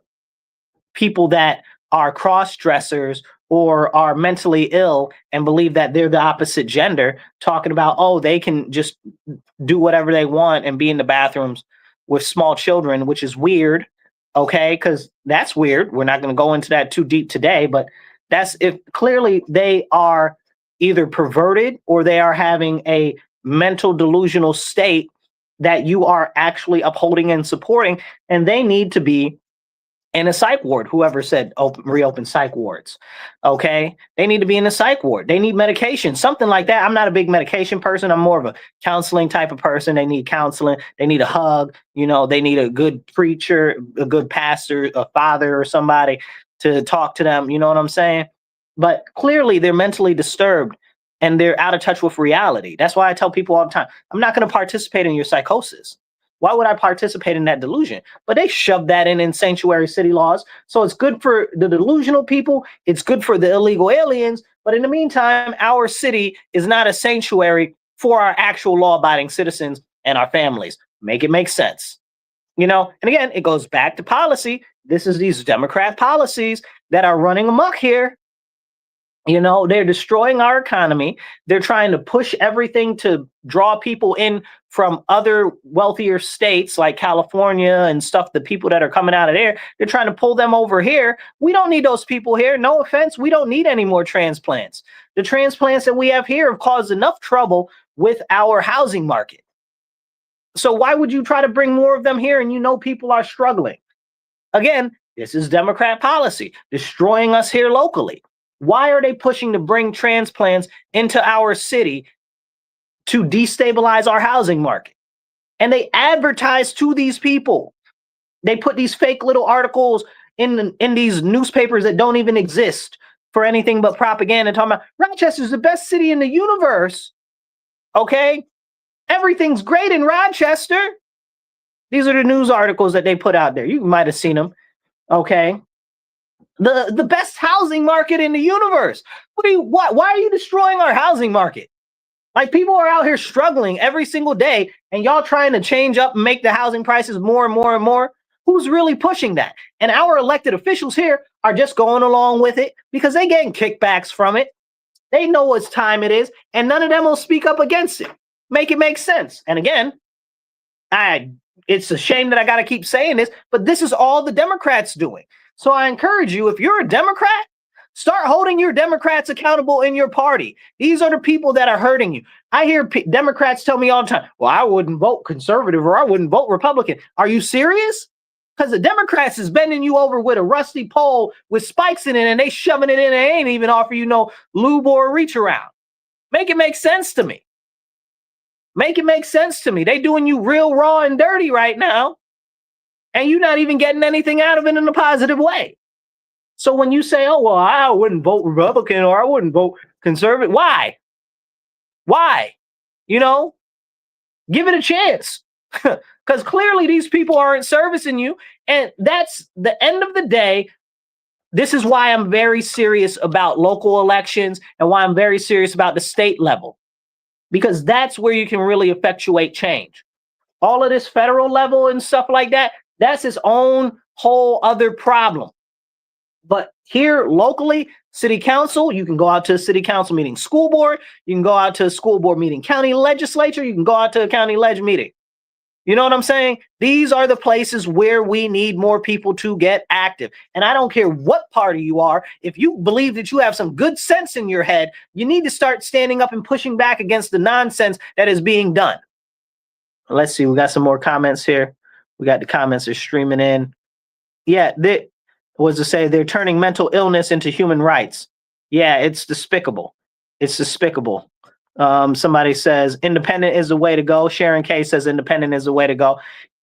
people that are cross dressers or are mentally ill and believe that they're the opposite gender, talking about, oh, they can just do whatever they want and be in the bathrooms with small children, which is weird. Okay, because that's weird. We're not going to go into that too deep today, but that's if clearly they are either perverted or they are having a mental delusional state that you are actually upholding and supporting, and they need to be in a psych ward. Whoever said reopen psych wards, okay, they need to be in a psych ward. They need medication, something like that. I'm not a big medication person. I'm more of a counseling type of person. They need counseling. They need a hug. They need a good preacher, a good pastor, a father, or somebody to talk to them. You know what I'm saying? But clearly they're mentally disturbed and they're out of touch with reality. That's why I tell people all the time, I'm not going to participate in your psychosis. Why would I participate in that delusion? But they shove that in sanctuary city laws. So it's good for the delusional people. It's good for the illegal aliens. But in the meantime, our city is not a sanctuary for our actual law-abiding citizens and our families. Make it make sense. And again, it goes back to policy. This is these Democrat policies that are running amok here. They're destroying our economy. They're trying to push everything to draw people in from other wealthier states like California and stuff. The people that are coming out of there, they're trying to pull them over here. We don't need those people here. No offense. We don't need any more transplants. The transplants that we have here have caused enough trouble with our housing market. So why would you try to bring more of them here? And people are struggling. Again, this is Democrat policy, destroying us here locally. Why are they pushing to bring transplants into our city to destabilize our housing market? And they advertise to these people. They put these fake little articles in these newspapers that don't even exist for anything but propaganda, talking about Rochester's the best city in the universe. Okay? Everything's great in Rochester. These are the news articles that they put out there. You might have seen them. Okay? The best housing market in the universe. Why are you destroying our housing market? Like, people are out here struggling every single day, and y'all trying to change up and make the housing prices more and more and more. Who's really pushing that? And our elected officials here are just going along with it because they're getting kickbacks from it. They know what time it is, and none of them will speak up against it. Make it make sense. And again, it's a shame that I got to keep saying this, but this is all the Democrats doing. So I encourage you, if you're a Democrat, start holding your Democrats accountable in your party. These are the people that are hurting you. I hear Democrats tell me all the time, well, I wouldn't vote conservative or I wouldn't vote Republican. Are you serious? Because the Democrats is bending you over with a rusty pole with spikes in it and they shoving it in and they ain't even offer you no lube or reach around. Make it make sense to me. Make it make sense to me. They doing you real raw and dirty right now. And you're not even getting anything out of it in a positive way. So when you say, oh, well, I wouldn't vote Republican or I wouldn't vote conservative, why? Why? Give it a chance. Because clearly these people aren't servicing you. And that's the end of the day. This is why I'm very serious about local elections and why I'm very serious about the state level. Because that's where you can really effectuate change. All of this federal level and stuff like that, that's its own whole other problem. But here locally, city council, you can go out to a city council meeting, school board, you can go out to a school board meeting, county legislature, you can go out to a county leg meeting. You know what I'm saying? These are the places where we need more people to get active. And I don't care what party you are. If you believe that you have some good sense in your head, you need to start standing up and pushing back against the nonsense that is being done. Let's see. We got some more comments here. We got the comments are streaming in. Yeah, they was to say they're turning mental illness into human rights. Yeah, it's despicable. It's despicable. Somebody says independent is the way to go. Sharon K says independent is the way to go.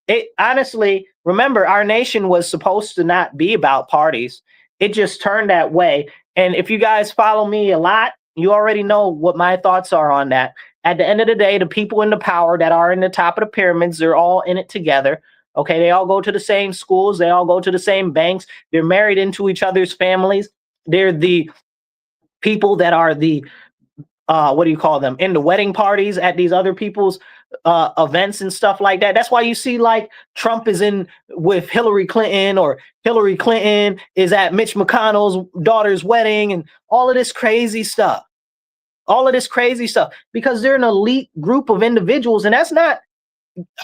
It honestly, remember, our nation was supposed to not be about parties. It just turned that way. And if you guys follow me a lot You already know what my thoughts are on that. At the end of the day, the people in the power that are in the top of the pyramids, they're all in it together. Okay, they all go to the same schools, they all go to the same banks, they're married into each other's families. They're the people that are the what do you call them, in the wedding parties at these other people's events and stuff like that. That's why you see like Trump is in with Hillary Clinton, or Hillary Clinton is at Mitch McConnell's daughter's wedding, and all of this crazy stuff. All of this crazy stuff because they're an elite group of individuals, and that's not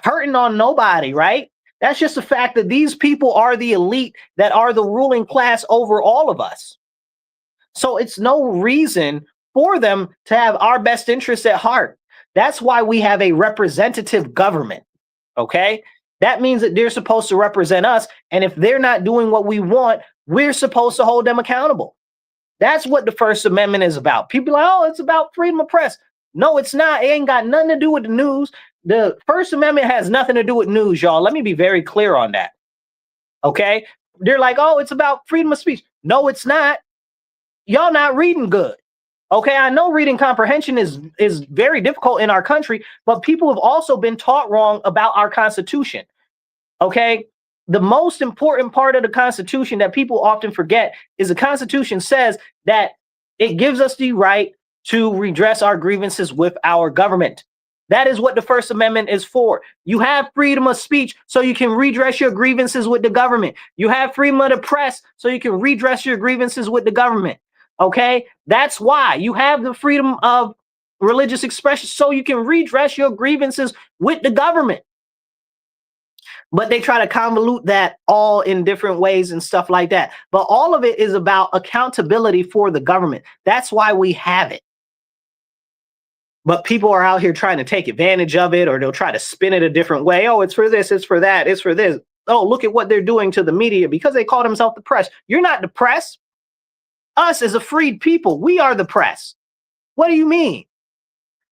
hurting on nobody, right? That's just the fact that these people are the elite that are the ruling class over all of us. So it's no reason for them to have our best interests at heart. That's why we have a representative government. Okay. That means that they're supposed to represent us. And if they're not doing what we want, we're supposed to hold them accountable. That's what the First Amendment is about. People are like, oh, it's about freedom of press. No, it's not. It ain't got nothing to do with the news. The First Amendment has nothing to do with news, y'all. Let me be very clear on that. Okay. They're like, oh, it's about freedom of speech. No, it's not. Y'all not reading good. Okay, I know reading comprehension is very difficult in our country, but people have also been taught wrong about our Constitution. Okay, the most important part of the Constitution that people often forget is the Constitution says that it gives us the right to redress our grievances with our government. That is what the First Amendment is for. You have freedom of speech so you can redress your grievances with the government. You have freedom of the press so you can redress your grievances with the government. Okay, that's why you have the freedom of religious expression so you can redress your grievances with the government. But they try to convolute that all in different ways and stuff like that. But all of it is about accountability for the government. That's why we have it. But people are out here trying to take advantage of it, or they'll try to spin it a different way. Oh, it's for this, it's for that, it's for this. Oh, look at what they're doing to the media because they call themselves the press. You're not the press. Us as a freed people, we are the press. What do you mean?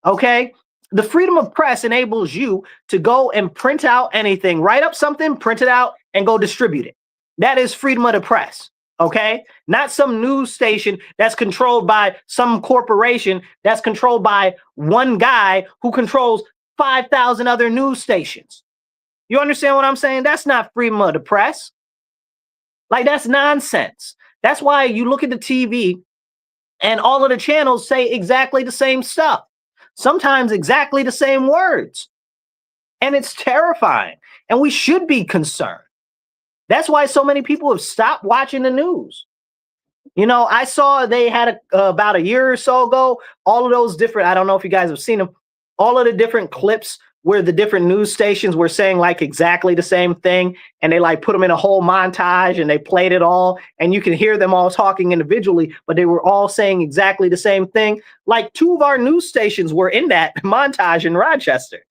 Okay. The freedom of press enables you to go and print out anything, write up something, print it out, and go distribute it. That is freedom of the press. Okay. Not some news station that's controlled by some corporation that's controlled by one guy who controls 5,000 other news stations. You understand what I'm saying? That's not freedom of the press. Like, that's nonsense. That's why you look at the TV and all of the channels say exactly the same stuff, sometimes exactly the same words. And it's terrifying. And we should be concerned. That's why so many people have stopped watching the news. You know, I saw they had about a year or so ago, all of those different, I don't know if you guys have seen them, all of the different clips where the different news stations were saying like exactly the same thing, and they like put them in a whole montage and they played it all, and you can hear them all talking individually, but they were all saying exactly the same thing. Like 2 of our news stations were in that montage in Rochester.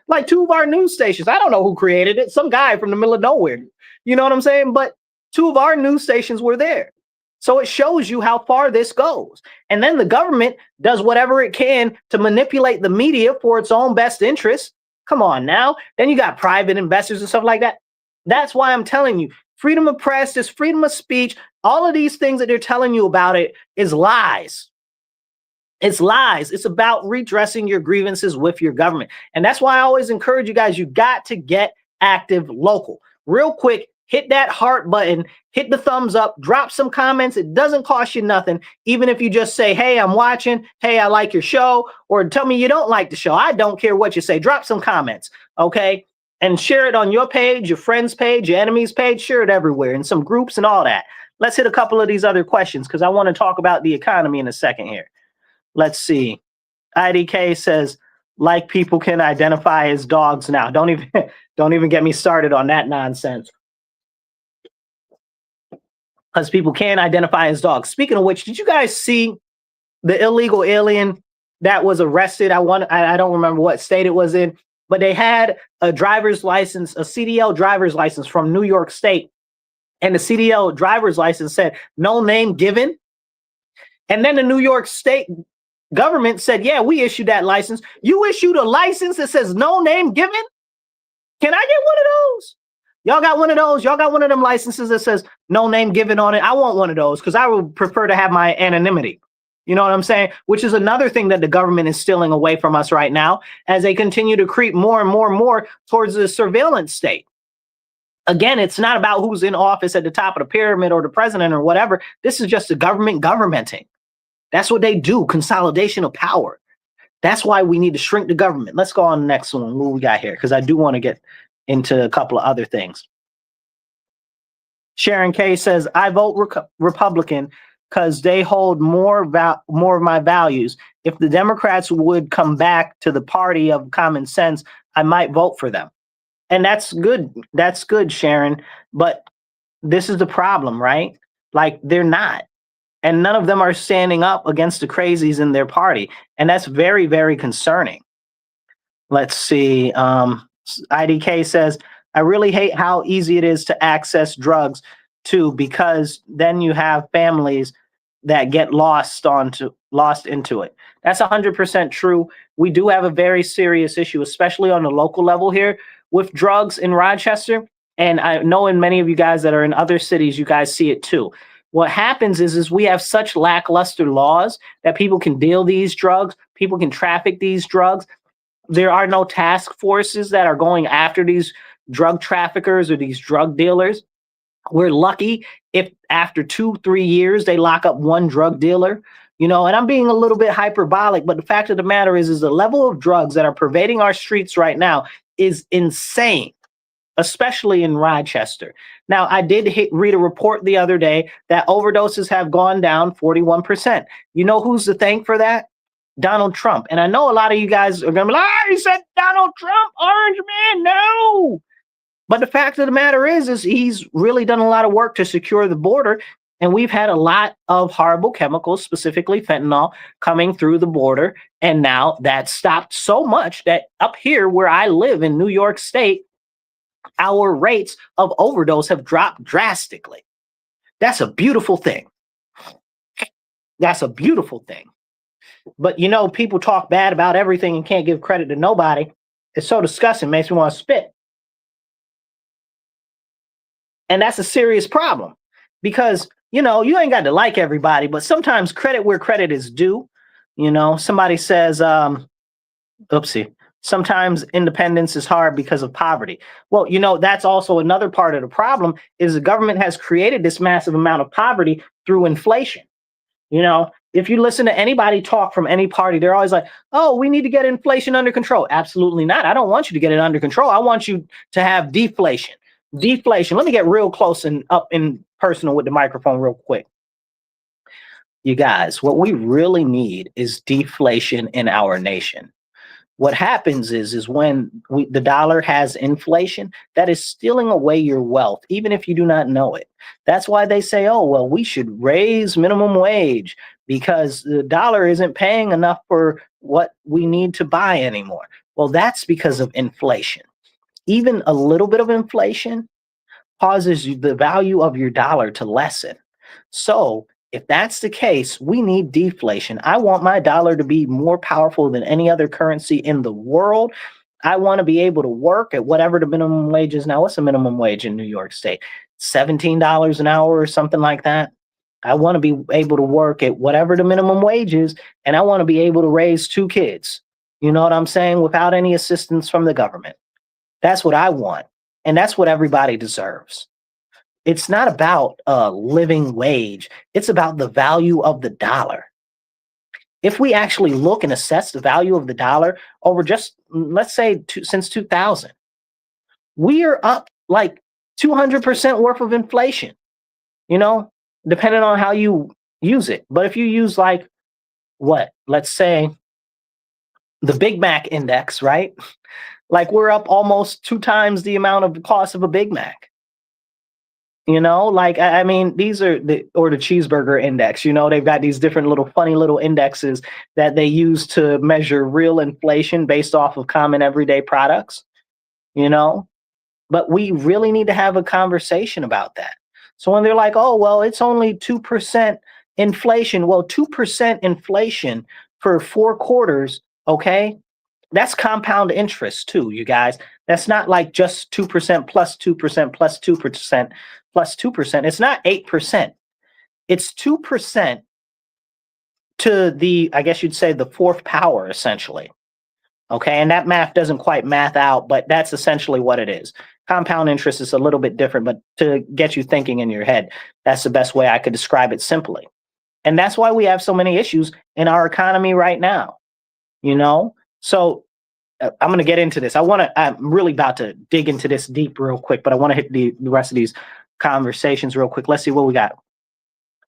Like 2 of our news stations. I don't know who created it. Some guy from the middle of nowhere. You know what I'm saying? But 2 of our news stations were there. So it shows you how far this goes. And then the government does whatever it can to manipulate the media for its own best interest. Come on now. Then you got private investors and stuff like that. That's why I'm telling you, freedom of press, this freedom of speech, all of these things that they're telling you about it is lies. It's lies. It's about redressing your grievances with your government. And that's why I always encourage you guys, you got to get active local. Real quick, hit that heart button, hit the thumbs up, drop some comments. It doesn't cost you nothing. Even if you just say, hey, I'm watching. Hey, I like your show. Or tell me you don't like the show. I don't care what you say. Drop some comments. Okay. And share it on your page, your friend's page, your enemy's page. Share it everywhere in some groups and all that. Let's hit a couple of these other questions because I want to talk about the economy in a second here. Let's see. IDK says, like people can identify as dogs now. Don't even get me started on that nonsense. Because people can identify as dogs. Speaking of which, did you guys see the illegal alien that was arrested? I don't remember what state it was in, but they had a driver's license, a CDL driver's license from New York State. And the CDL driver's license said no name given. And then the New York State government said, yeah, we issued that license. You issued a license that says no name given? Can I get one of those? Y'all got one of those? Y'all got one of them licenses that says no name given on it? I want one of those because I would prefer to have my anonymity. You know what I'm saying? Which is another thing that the government is stealing away from us right now as they continue to creep more and more and more towards the surveillance state. Again, it's not about who's in office at the top of the pyramid or the president or whatever. This is just the government governmenting. That's what they do, consolidation of power. That's why we need to shrink the government. Let's go on the next one. What we got here? Because I do want to get into a couple of other things. Sharon K says, I vote Republican because they hold more of my values. If the Democrats would come back to the party of common sense, I might vote for them. And that's good. That's good, Sharon. But this is the problem, right? Like, they're not. And none of them are standing up against the crazies in their party. And that's very, very concerning. Let's see. IDK says, I really hate how easy it is to access drugs too, because then you have families that get lost into it. That's 100% true. We do have a very serious issue, especially on the local level here with drugs in Rochester. And I know in many of you guys that are in other cities, you guys see it too. What happens is we have such lackluster laws that people can deal these drugs, people can traffic these drugs. There are no task forces that are going after these drug traffickers or these drug dealers. We're lucky if after 2-3 years they lock up one drug dealer, you know, and I'm being a little bit hyperbolic, but the fact of the matter is the level of drugs that are pervading our streets right now is insane, especially in Rochester. Now, I did read a report the other day that overdoses have gone down 41%. You know who's to thank for that? Donald Trump. And I know a lot of you guys are going to be like, he said Donald Trump, Orange Man, no. But the fact of the matter is he's really done a lot of work to secure the border. And we've had a lot of horrible chemicals, specifically fentanyl, coming through the border. And now that's stopped so much that up here where I live in New York State, our rates of overdose have dropped drastically. That's a beautiful thing. That's a beautiful thing. But, you know, people talk bad about everything and can't give credit to nobody. It's so disgusting, makes me want to spit. And that's a serious problem because, you know, you ain't got to like everybody, but sometimes credit where credit is due. You know, somebody says, oopsie, sometimes independence is hard because of poverty. Well, you know, that's also another part of the problem is the government has created this massive amount of poverty through inflation. You know, if you listen to anybody talk from any party, they're always like, oh, we need to get inflation under control. Absolutely not. I don't want you to get it under control. I want you to have deflation. Deflation. Let me get real close and up in personal with the microphone real quick. You guys, what we really need is deflation in our nation. What happens is when the dollar has inflation, that is stealing away your wealth, even if you do not know it. That's why they say, oh, well, we should raise minimum wage because the dollar isn't paying enough for what we need to buy anymore. Well, that's because of inflation. Even a little bit of inflation causes the value of your dollar to lessen. So if that's the case, we need deflation. I want my dollar to be more powerful than any other currency in the world. I want to be able to work at whatever the minimum wage is now. What's the minimum wage in New York State? $17 an hour or something like that. I want to be able to work at whatever the minimum wage is, and I want to be able to raise 2 kids. You know what I'm saying? Without any assistance from the government. That's what I want. And that's what everybody deserves. It's not about a living wage. It's about the value of the dollar. If we actually look and assess the value of the dollar over just, let's say, since 2000, we are up like 200% worth of inflation, you know, depending on how you use it. But if you use like what, let's say the Big Mac index, right? Like we're up almost 2 times the amount of the cost of a Big Mac. You know, like, I mean, these are the cheeseburger index, you know, they've got these different little funny little indexes that they use to measure real inflation based off of common everyday products, you know, but we really need to have a conversation about that. So when they're like, oh, well, it's only 2% inflation. Well, 2% inflation for 4 quarters. OK, that's compound interest, too, you guys. That's not like just 2% plus 2% plus 2% plus 2%. It's not 8%. It's 2% to the, I guess you'd say, the fourth power, essentially. Okay, and that math doesn't quite math out, but that's essentially what it is. Compound interest is a little bit different, but to get you thinking in your head, that's the best way I could describe it simply. And that's why we have so many issues in our economy right now, you know? So I'm going to get into this. I'm really about to dig into this deep real quick, but I want to hit the rest of these conversations real quick. Let's see what we got.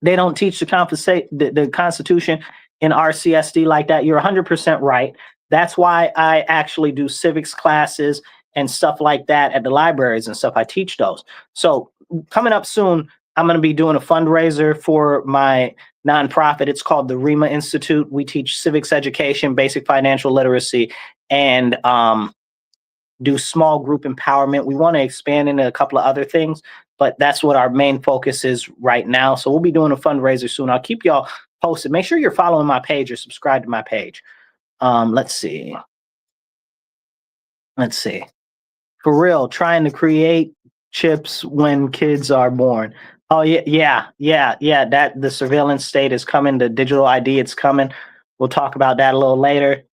They don't teach the Constitution in RCSD like that. You're 100% right. That's why I actually do civics classes and stuff like that at the libraries and stuff. I teach those. So coming up soon, I'm going to be doing a fundraiser for my nonprofit. It's called the REMA Institute. We teach civics education, basic financial literacy, and do small group empowerment. We want to expand into a couple of other things, but that's what our main focus is right now. So we'll be doing a fundraiser soon. I'll keep y'all posted. Make sure you're following my page or subscribe to my page. Let's see. For real, trying to create chips when kids are born. Oh yeah. That the surveillance state is coming. The digital ID, it's coming. We'll talk about that a little later.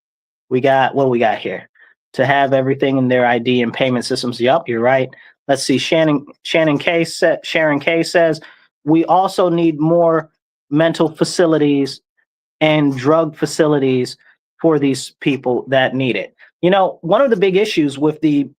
What do we got here? To have everything in their ID and payment systems. Yup, you're right. Let's see. Sharon K says we also need more mental facilities and drug facilities for these people that need it. You know, one of the big issues with the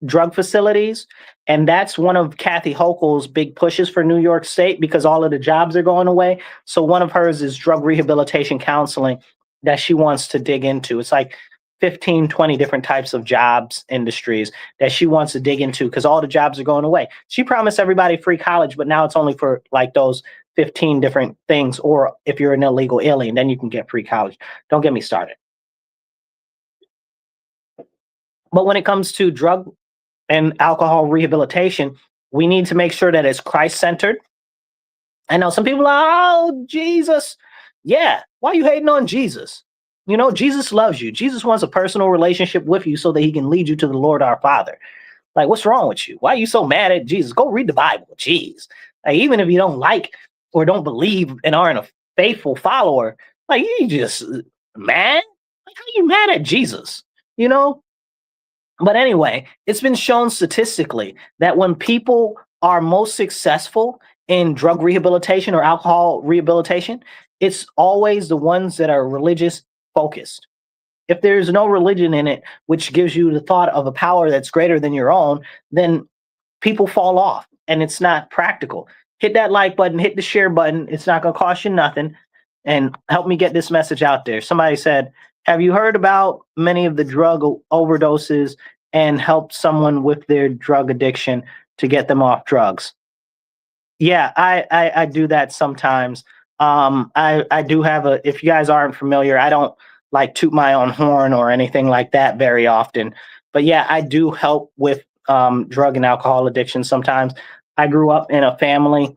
drug facilities, and that's one of Kathy Hochul's big pushes for New York State, because all of the jobs are going away. So one of hers is drug rehabilitation counseling that she wants to dig into. It's like 15, 20 different types of jobs, industries that she wants to dig into because all the jobs are going away. She promised everybody free college, but now it's only for like those 15 different things. Or if you're an illegal alien, then you can get free college. Don't get me started. But when it comes to drug and alcohol rehabilitation, we need to make sure that it's Christ-centered. I know some people are, oh, Jesus. Yeah, why are you hating on Jesus? You know, Jesus loves you. Jesus wants a personal relationship with you so that he can lead you to the Lord our Father. Like, what's wrong with you? Why are you so mad at Jesus? Go read the Bible. Jeez. Like, even if you don't like or don't believe and aren't a faithful follower, like, you just mad? Like, how are you mad at Jesus? You know? But anyway, it's been shown statistically that when people are most successful in drug rehabilitation or alcohol rehabilitation, it's always the ones that are religious focused. If there's no religion in it, which gives you the thought of a power that's greater than your own, then people fall off and it's not practical. Hit that like button, hit the share button. It's not going to cost you nothing. And help me get this message out there. Somebody said, have you heard about many of the drug overdoses and help someone with their drug addiction to get them off drugs? Yeah, I do that sometimes. I do have if you guys aren't familiar, I don't like toot my own horn or anything like that very often. But yeah, I do help with drug and alcohol addiction sometimes. I grew up in a family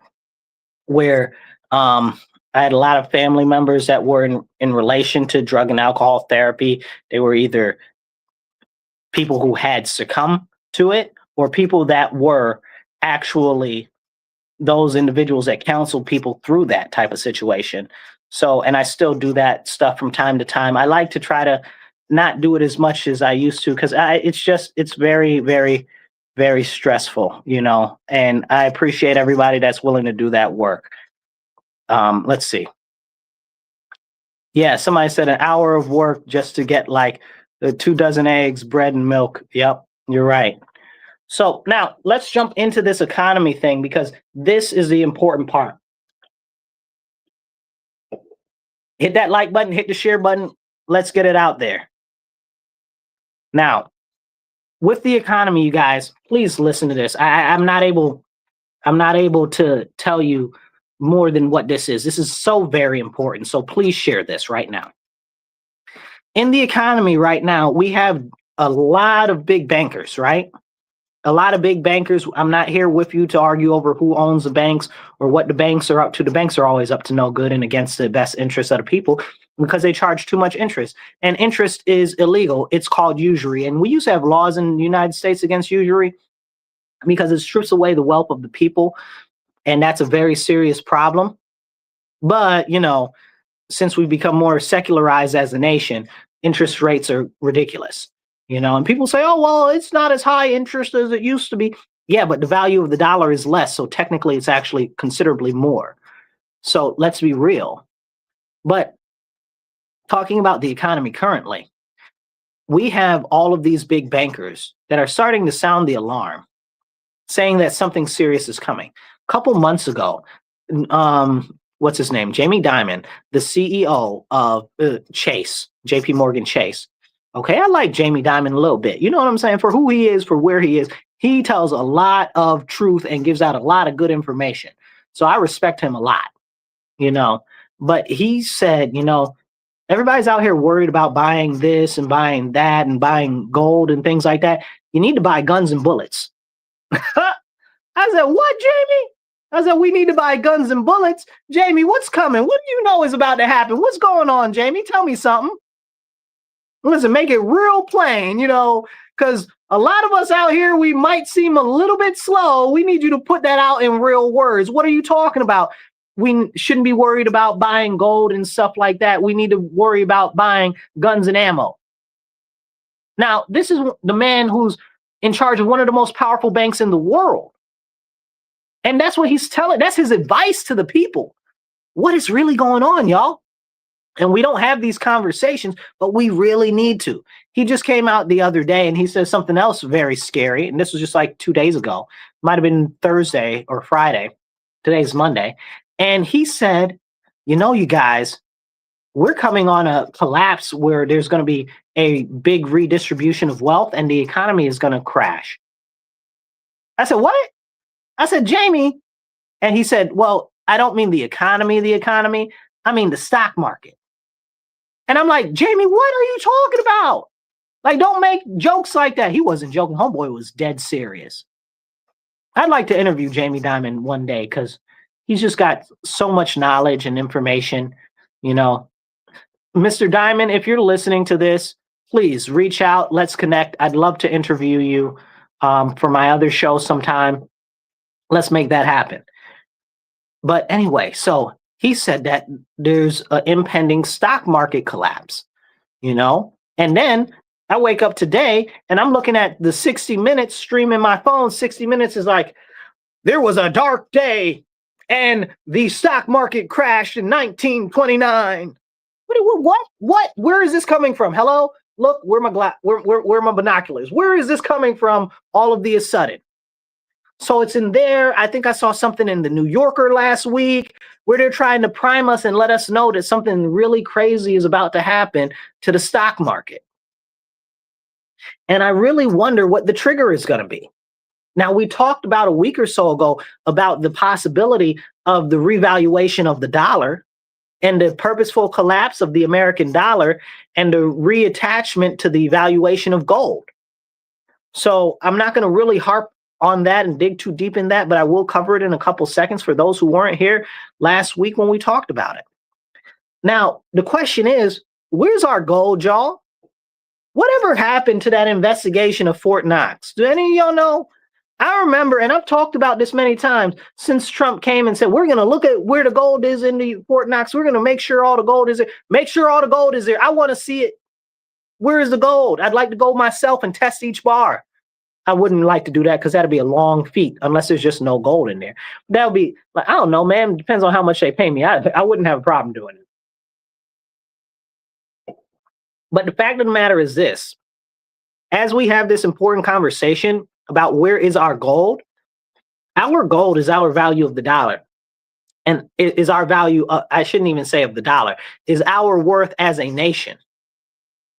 where I had a lot of family members that were in relation to drug and alcohol therapy. They were either people who had succumbed to it or people that were actually those individuals that counsel people through that type of situation. So, and I still do that stuff from time to time. I like to try to not do it as much as I used to because it's very, very, very stressful, you know, and I appreciate everybody that's willing to do that work. Let's see. Yeah, somebody said an hour of work just to get like 2 dozen eggs, bread, and milk. Yep, you're right. So now let's jump into this economy thing because this is the important part. Hit that like button, hit the share button. Let's get it out there. Now, with the economy, you guys, please listen to this. I'm not able to tell you more than what this is. This is so very important. So please share this right now. In the economy right now, we have a lot of big bankers, right? A lot of big bankers. I'm not here with you to argue over who owns the banks or what the banks are up to. The banks are always up to no good and against the best interests of the people because they charge too much interest. And interest is illegal. It's called usury. And we used to have laws in the United States against usury because it strips away the wealth of the people. And that's a very serious problem. But, you know, since we've become more secularized as a nation, interest rates are ridiculous. And people say, oh, well, it's not as high interest as it used to be. Yeah, but the value of the dollar is less. So technically, it's actually considerably more. So let's be real. But talking about the economy currently, we have all of these big bankers that are starting to sound the alarm, saying that something serious is coming. A couple months ago, what's his name? Jamie Dimon, the CEO of Chase, JP Morgan Chase. Okay, I like Jamie Dimon a little bit. You know what I'm saying? For who he is, for where he is, he tells a lot of truth and gives out a lot of good information. So I respect him a lot. But he said, everybody's out here worried about buying this and buying that and buying gold and things like that. You need to buy guns and bullets. I said, what, Jamie? I said, we need to buy guns and bullets. Jamie, what's coming? What do you know is about to happen? What's going on, Jamie? Tell me something. Listen, make it real plain, because a lot of us out here, we might seem a little bit slow. We need you to put that out in real words. What are you talking about? We shouldn't be worried about buying gold and stuff like that. We need to worry about buying guns and ammo. Now, this is the man who's in charge of one of the most powerful banks in the world. And that's what he's telling. That's his advice to the people. What is really going on, y'all? And we don't have these conversations, but we really need to. He just came out the other day and he said something else very scary. And this was just like 2 days ago. Might have been Thursday or Friday. Today's Monday. And he said, you guys, we're coming on a collapse where there's going to be a big redistribution of wealth and the economy is going to crash. I said, what? I said, Jamie. And he said, well, I don't mean the economy. I mean the stock market. And I'm like, Jamie, what are you talking about? Like, don't make jokes like that. He wasn't joking. Homeboy was dead serious. I'd like to interview Jamie Dimon one day because he's just got so much knowledge and information. Mr. Dimon, if you're listening to this, please reach out. Let's connect. I'd love to interview you for my other show sometime. Let's make that happen. But anyway, so he said that there's an impending stock market collapse, and then I wake up today and I'm looking at the 60 Minutes stream in my phone. 60 Minutes is like, there was a dark day and the stock market crashed in 1929. What? Where is this coming from? Hello? Look, where are my binoculars? Where is this coming from all of the sudden? So it's in there. I think I saw something in the New Yorker last week where they're trying to prime us and let us know that something really crazy is about to happen to the stock market. And I really wonder what the trigger is going to be. Now, we talked about a week or so ago about the possibility of the revaluation of the dollar and the purposeful collapse of the American dollar and the reattachment to the valuation of gold. So I'm not going to really harp on that and dig too deep in that, but I will cover it in a couple seconds for those who weren't here last week when we talked about it. Now, the question is, where's our gold, y'all? Whatever happened to that investigation of Fort Knox? Do any of y'all know? I remember, and I've talked about this many times since Trump came and said, we're going to look at where the gold is in the Fort Knox. We're going to make sure all the gold is there. Make sure all the gold is there. I want to see it. Where is the gold? I'd like to go myself and test each bar. I wouldn't like to do that because that'd be a long feat unless there's just no gold in there. That would be like, I don't know, man. Depends on how much they pay me. I wouldn't have a problem doing it. But the fact of the matter is this. As we have this important conversation about where is our gold is our value of the dollar. And it is our value, I shouldn't even say of the dollar, is our worth as a nation,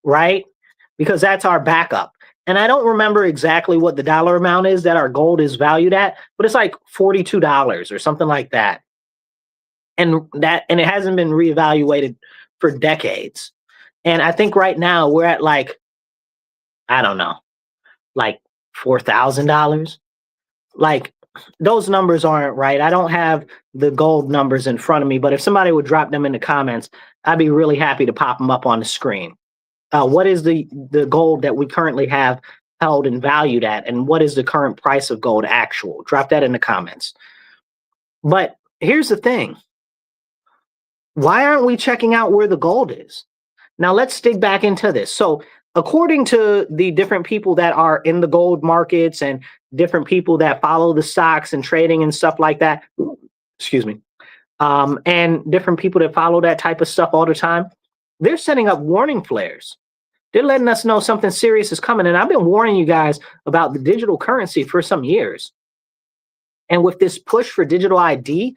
right? Because that's our backup. And I don't remember exactly what the dollar amount is that our gold is valued at, but it's like $42 or something like that. And it hasn't been reevaluated for decades. And I think right now we're at like, I don't know, like $4,000. Like those numbers aren't right. I don't have the gold numbers in front of me, but if somebody would drop them in the comments, I'd be really happy to pop them up on the screen. What is the gold that we currently have held and valued at? And what is the current price of gold actual? Drop that in the comments. But here's the thing. Why aren't we checking out where the gold is? Now let's dig back into this. So according to the different people that are in the gold markets and different people that follow the stocks and trading and stuff like that, excuse me, and different people that follow that type of stuff all the time, they're setting up warning flares. They're letting us know something serious is coming. And I've been warning you guys about the digital currency for some years. And with this push for digital ID,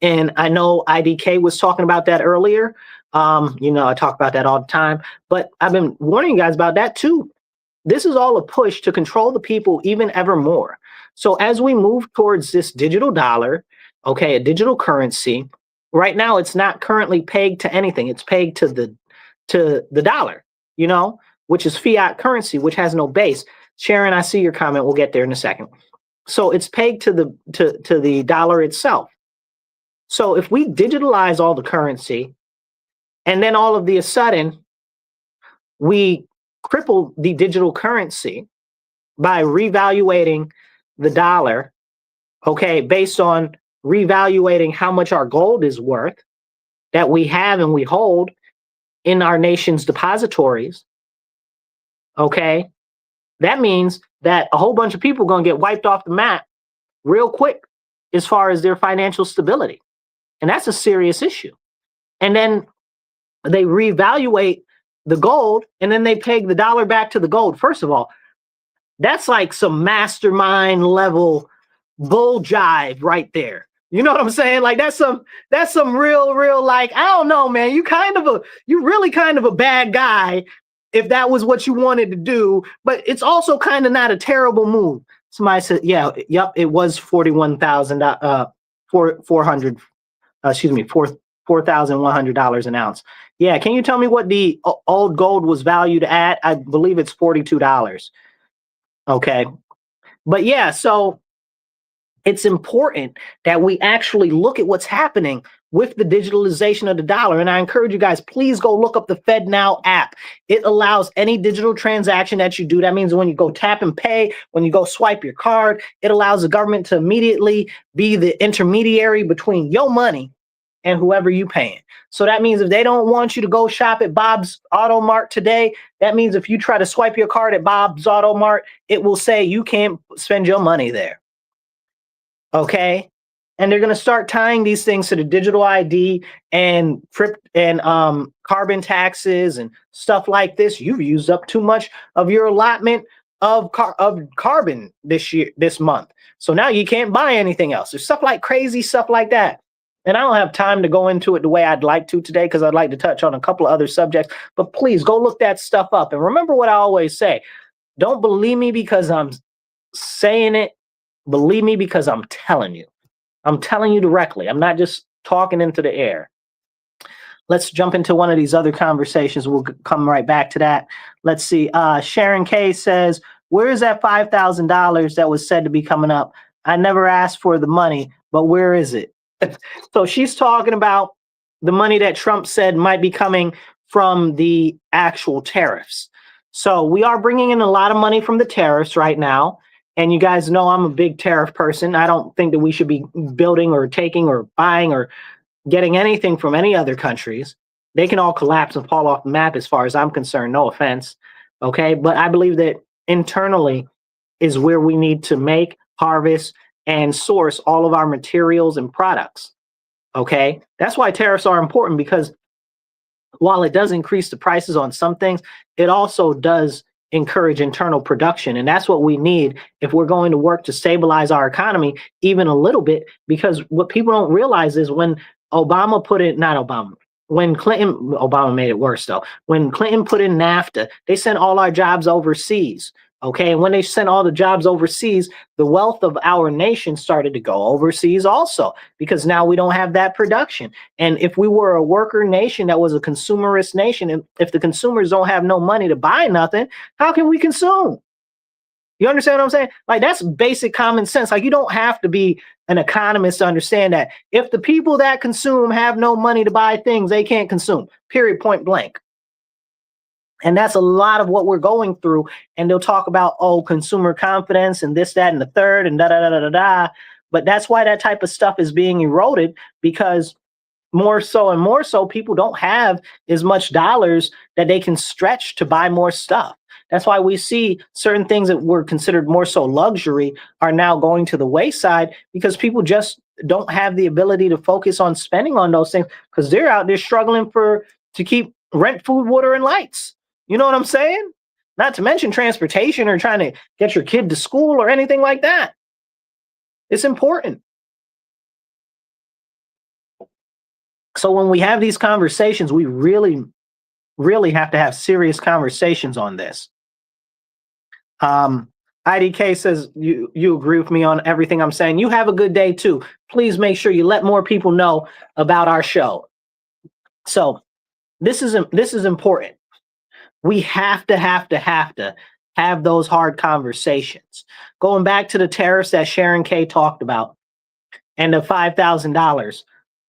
and I know IDK was talking about that earlier. I talk about that all the time, but I've been warning you guys about that too. This is all a push to control the people even ever more. So as we move towards this digital dollar, okay, a digital currency, right now it's not currently pegged to anything. It's pegged to the dollar, which is fiat currency, which has no base. Sharon, I see your comment. We'll get there in a second. So it's pegged to the dollar itself. So if we digitalize all the currency, and then all of a sudden we cripple the digital currency by revaluating the dollar, okay, based on revaluating how much our gold is worth that we have and we hold in our nation's depositories, okay, that means that a whole bunch of people are going to get wiped off the map real quick as far as their financial stability. And that's a serious issue. And then they reevaluate the gold and then they peg the dollar back to the gold. First of all, that's like some mastermind level bull jive right there. You know what I'm saying? Like that's some real like, I don't know, man. You really kind of a bad guy if that was what you wanted to do, but it's also kind of not a terrible move. Somebody said, yeah, yep, it was 41,000 400 $4,100 an ounce. Yeah, can you tell me what the old gold was valued at? I believe it's $42. Okay. But yeah, so it's important that we actually look at what's happening with the digitalization of the dollar. And I encourage you guys, please go look up the FedNow app. It allows any digital transaction that you do. That means when you go tap and pay, when you go swipe your card, it allows the government to immediately be the intermediary between your money and whoever you paying. So that means if they don't want you to go shop at Bob's Auto Mart today, that means if you try to swipe your card at Bob's Auto Mart, it will say you can't spend your money there. Okay. And they're going to start tying these things to the digital ID and carbon taxes and stuff like this. You've used up too much of your allotment of carbon this month. So now you can't buy anything else. There's crazy stuff like that. And I don't have time to go into it the way I'd like to today because I'd like to touch on a couple of other subjects. But please go look that stuff up. And remember what I always say. Don't believe me because I'm saying it. Believe me because I'm telling you. I'm telling you directly. I'm not just talking into the air. Let's jump into one of these other conversations. We'll come right back to that. Let's see. Sharon K says, where is that $5,000 that was said to be coming up? I never asked for the money, but where is it? So she's talking about the money that Trump said might be coming from the actual tariffs. So we are bringing in a lot of money from the tariffs right now. And you guys know I'm a big tariff person. I don't think that we should be building or taking or buying or getting anything from any other countries. They can all collapse and fall off the map as far as I'm concerned. No offense. Okay. But I believe that internally is where we need to make, harvest, and source all of our materials and products. Okay. That's why tariffs are important, because while it does increase the prices on some things, it also does encourage internal production. And that's what we need if we're going to work to stabilize our economy even a little bit, because what people don't realize is when Obama made it worse though. When Clinton put in NAFTA, they sent all our jobs overseas. Okay. And when they sent all the jobs overseas, the wealth of our nation started to go overseas also, because now we don't have that production. And if we were a worker nation that was a consumerist nation, and if the consumers don't have no money to buy nothing, how can we consume? You understand what I'm saying? Like, that's basic common sense. Like, you don't have to be an economist to understand that if the people that consume have no money to buy things, they can't consume, period, point blank. And that's a lot of what we're going through. And they'll talk about, consumer confidence and this, that, and the third, and da, da, da, da, da, da. But that's why that type of stuff is being eroded, because more so and more so, people don't have as much dollars that they can stretch to buy more stuff. That's why we see certain things that were considered more so luxury are now going to the wayside, because people just don't have the ability to focus on spending on those things, because they're out there struggling to keep rent, food, water, and lights. You know what I'm saying? Not to mention transportation or trying to get your kid to school or anything like that. It's important. So when we have these conversations, we really, really have to have serious conversations on this. IDK says you agree with me on everything I'm saying. You have a good day too. Please make sure you let more people know about our show. So this is important. We have to have those hard conversations. Going back to the tariffs that Sharon K talked about and the $5,000.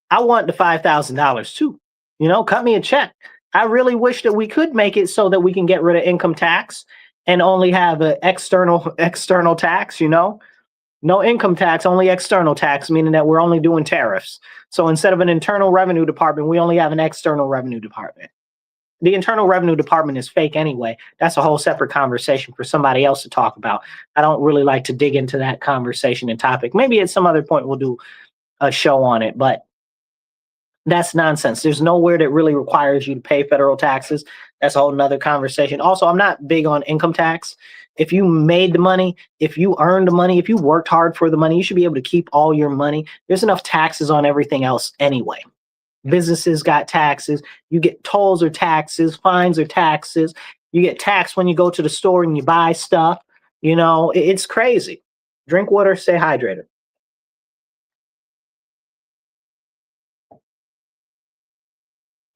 I want the $5,000 too. You know, cut me a check. I really wish that we could make it so that we can get rid of income tax and only have an external tax, you know? No income tax, only external tax, meaning that we're only doing tariffs. So instead of an internal revenue department, we only have an external revenue department. The internal revenue department is fake anyway. That's a whole separate conversation for somebody else to talk about. I don't really like to dig into that conversation and topic. Maybe at some other point we'll do a show on it, but that's nonsense. There's nowhere that really requires you to pay federal taxes. That's a whole nother conversation. Also, I'm not big on income tax. If you made the money, if you earned the money, if you worked hard for the money, you should be able to keep all your money. There's enough taxes on everything else anyway. Businesses got taxes. You get tolls or taxes, fines or taxes. You get taxed when you go to the store and you buy stuff. You know, it's crazy. Drink water, stay hydrated.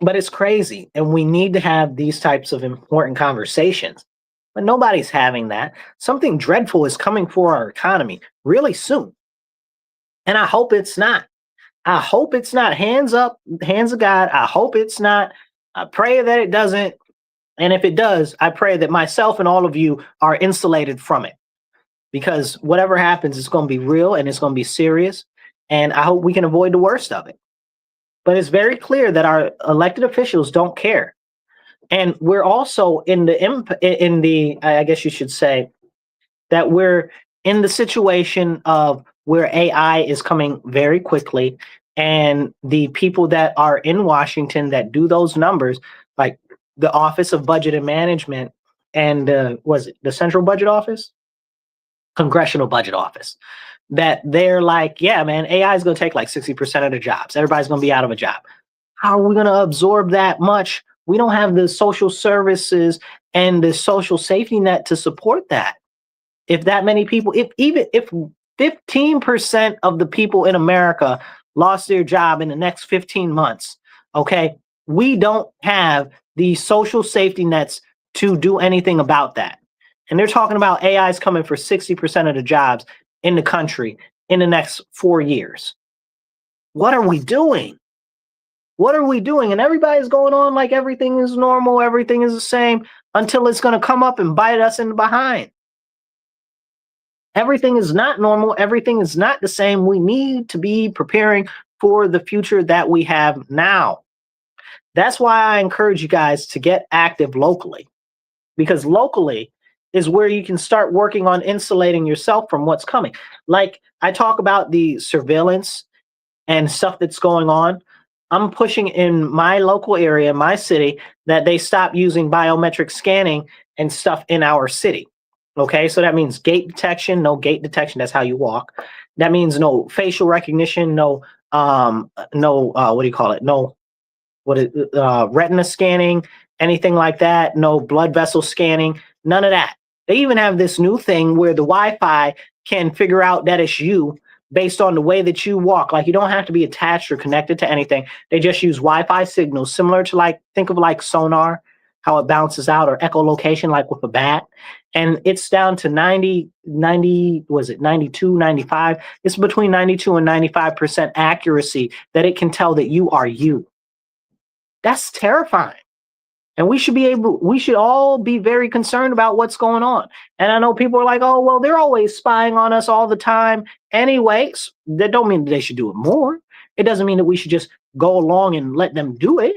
But it's crazy, and we need to have these types of important conversations. But nobody's having that. Something dreadful is coming for our economy really soon. And I hope it's not. I hope it's not. Hands up, hands of God. I hope it's not. I pray that it doesn't. And if it does, I pray that myself and all of you are insulated from it. Because whatever happens, it's going to be real and it's going to be serious. And I hope we can avoid the worst of it. But it's very clear that our elected officials don't care. And we're also in the, I guess you should say, that we're in the situation of where AI is coming very quickly. And the people that are in Washington that do those numbers, like the Office of Budget and Management and was it the Central Budget Office? Congressional Budget Office, that they're like, yeah, man, AI is going to take like 60% of the jobs. Everybody's going to be out of a job. How are we going to absorb that much? We don't have the social services and the social safety net to support that. If that many people, if 15% of the people in America lost their job in the next 15 months, okay, we don't have the social safety nets to do anything about that. And they're talking about AI's coming for 60% of the jobs in the country in the next 4 years. What are we doing? What are we doing? And everybody's going on like everything is normal, everything is the same, until it's going to come up and bite us in the behind. Everything is not normal. Everything is not the same. We need to be preparing for the future that we have now. That's why I encourage you guys to get active locally, because locally is where you can start working on insulating yourself from what's coming. Like I talk about the surveillance and stuff that's going on. I'm pushing in my local area, my city, that they stop using biometric scanning and stuff in our city. Okay, so that means gate detection, no gate detection, that's how you walk. That means no facial recognition, no what do you call it? No retina scanning, anything like that, no blood vessel scanning, none of that. They even have this new thing where the Wi-Fi can figure out that it's you based on the way that you walk. Like you don't have to be attached or connected to anything. They just use Wi-Fi signals, similar to like, think of like sonar, how it bounces out, or echolocation, like with a bat. And it's down to 90, was it 92, 95? It's between 92 and 95% accuracy that it can tell that you are you. That's terrifying. And we should all be very concerned about what's going on. And I know people are like, oh, well, they're always spying on us all the time. Anyways, that don't mean that they should do it more. It doesn't mean that we should just go along and let them do it.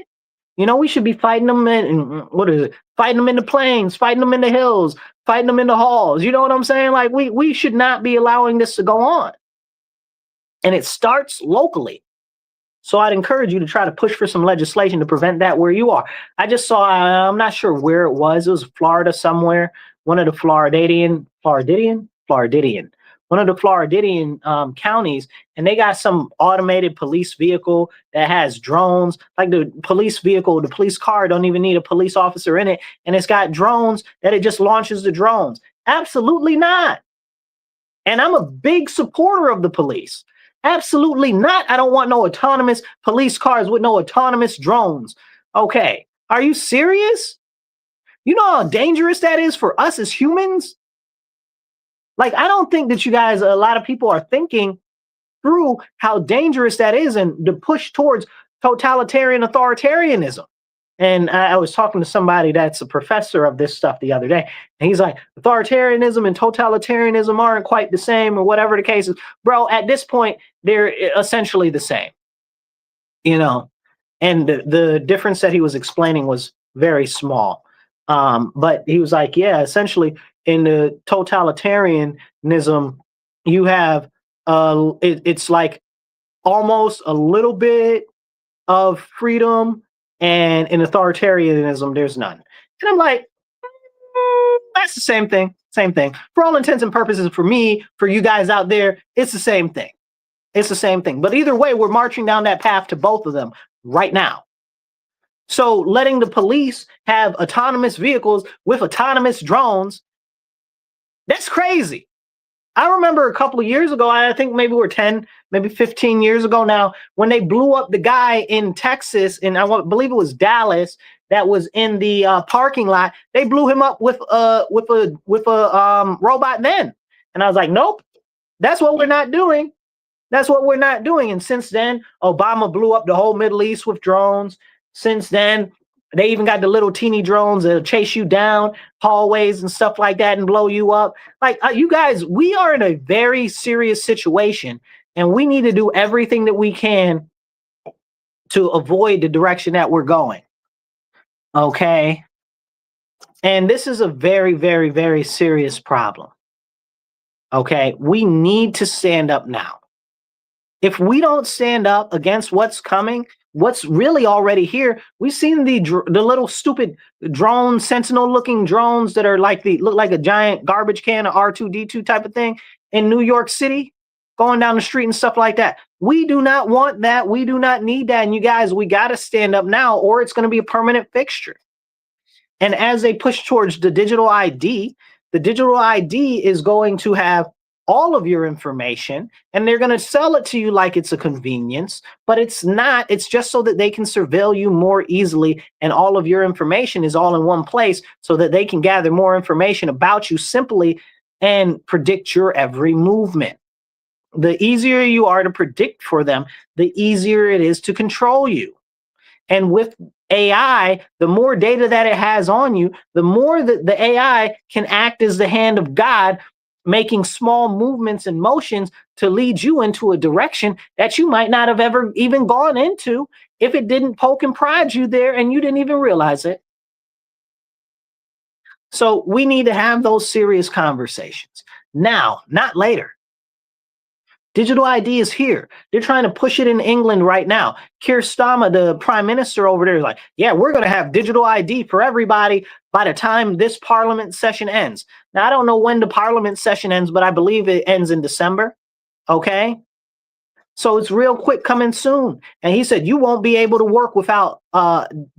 We should be fighting them in what is it? Fighting them in the plains, fighting them in the hills, fighting them in the halls. You know what I'm saying? Like we should not be allowing this to go on. And it starts locally. So I'd encourage you to try to push for some legislation to prevent that where you are. I just saw, I'm not sure where it was. It was Florida somewhere. One of the Floridian, one of the Floridian counties, and they got some automated police vehicle that has drones. Like the police vehicle, the police car don't even need a police officer in it, and it's got drones that it just launches the drones. Absolutely not. And I'm a big supporter of the police. Absolutely not. I don't want no autonomous police cars with no autonomous drones. Okay. Are you serious? You know how dangerous that is for us as humans? Like, I don't think that you guys, a lot of people are thinking through how dangerous that is and the push towards totalitarian authoritarianism. And I was talking to somebody that's a professor of this stuff the other day, and he's like, authoritarianism and totalitarianism aren't quite the same, or whatever the case is. Bro, at this point, they're essentially the same, and the difference that he was explaining was very small. But he was like, yeah, essentially in the totalitarianism, you have, it's like almost a little bit of freedom, and in authoritarianism, there's none. And I'm like, that's the same thing. Same thing. For all intents and purposes, for me, for you guys out there, it's the same thing. It's the same thing. But either way, we're marching down that path to both of them right now. So letting the police have autonomous vehicles with autonomous drones, that's crazy. I remember a couple of years ago, I think maybe we're 10, maybe 15 years ago now, when they blew up the guy in Texas, and I believe it was Dallas, that was in the parking lot. They blew him up with a robot then. And I was like, nope, that's what we're not doing. That's what we're not doing. And since then, Obama blew up the whole Middle East with drones. Since then, they even got the little teeny drones that'll chase you down hallways and stuff like that and blow you up. Like, you guys, we are in a very serious situation, and we need to do everything that we can to avoid the direction that we're going. Okay? And this is a very, very, very serious problem. Okay? We need to stand up now. If we don't stand up against what's coming, what's really already here, we've seen the little stupid drone, sentinel-looking drones that are look like a giant garbage can, of R2-D2 type of thing in New York City, going down the street and stuff like that. We do not want that. We do not need that. And you guys, we got to stand up now, or it's going to be a permanent fixture. And as they push towards the digital ID is going to have all of your information, and they're going to sell it to you like it's a convenience, but it's not. It's just so that they can surveil you more easily, and all of your information is all in one place so that they can gather more information about you simply and predict your every movement. The easier you are to predict for them, the easier it is to control you. And with AI, the more data that it has on you, the more that the AI can act as the hand of God, making small movements and motions to lead you into a direction that you might not have ever even gone into if it didn't poke and prod you there and you didn't even realize it. So we need to have those serious conversations now, not later. Digital ID is here. They're trying to push it in England right now. Keir Starmer, the prime minister over there, is like, yeah, we're going to have digital ID for everybody by the time this parliament session ends. Now, I don't know when the parliament session ends, but I believe it ends in December. Okay? So it's real quick, coming soon. And he said, you won't be able to work without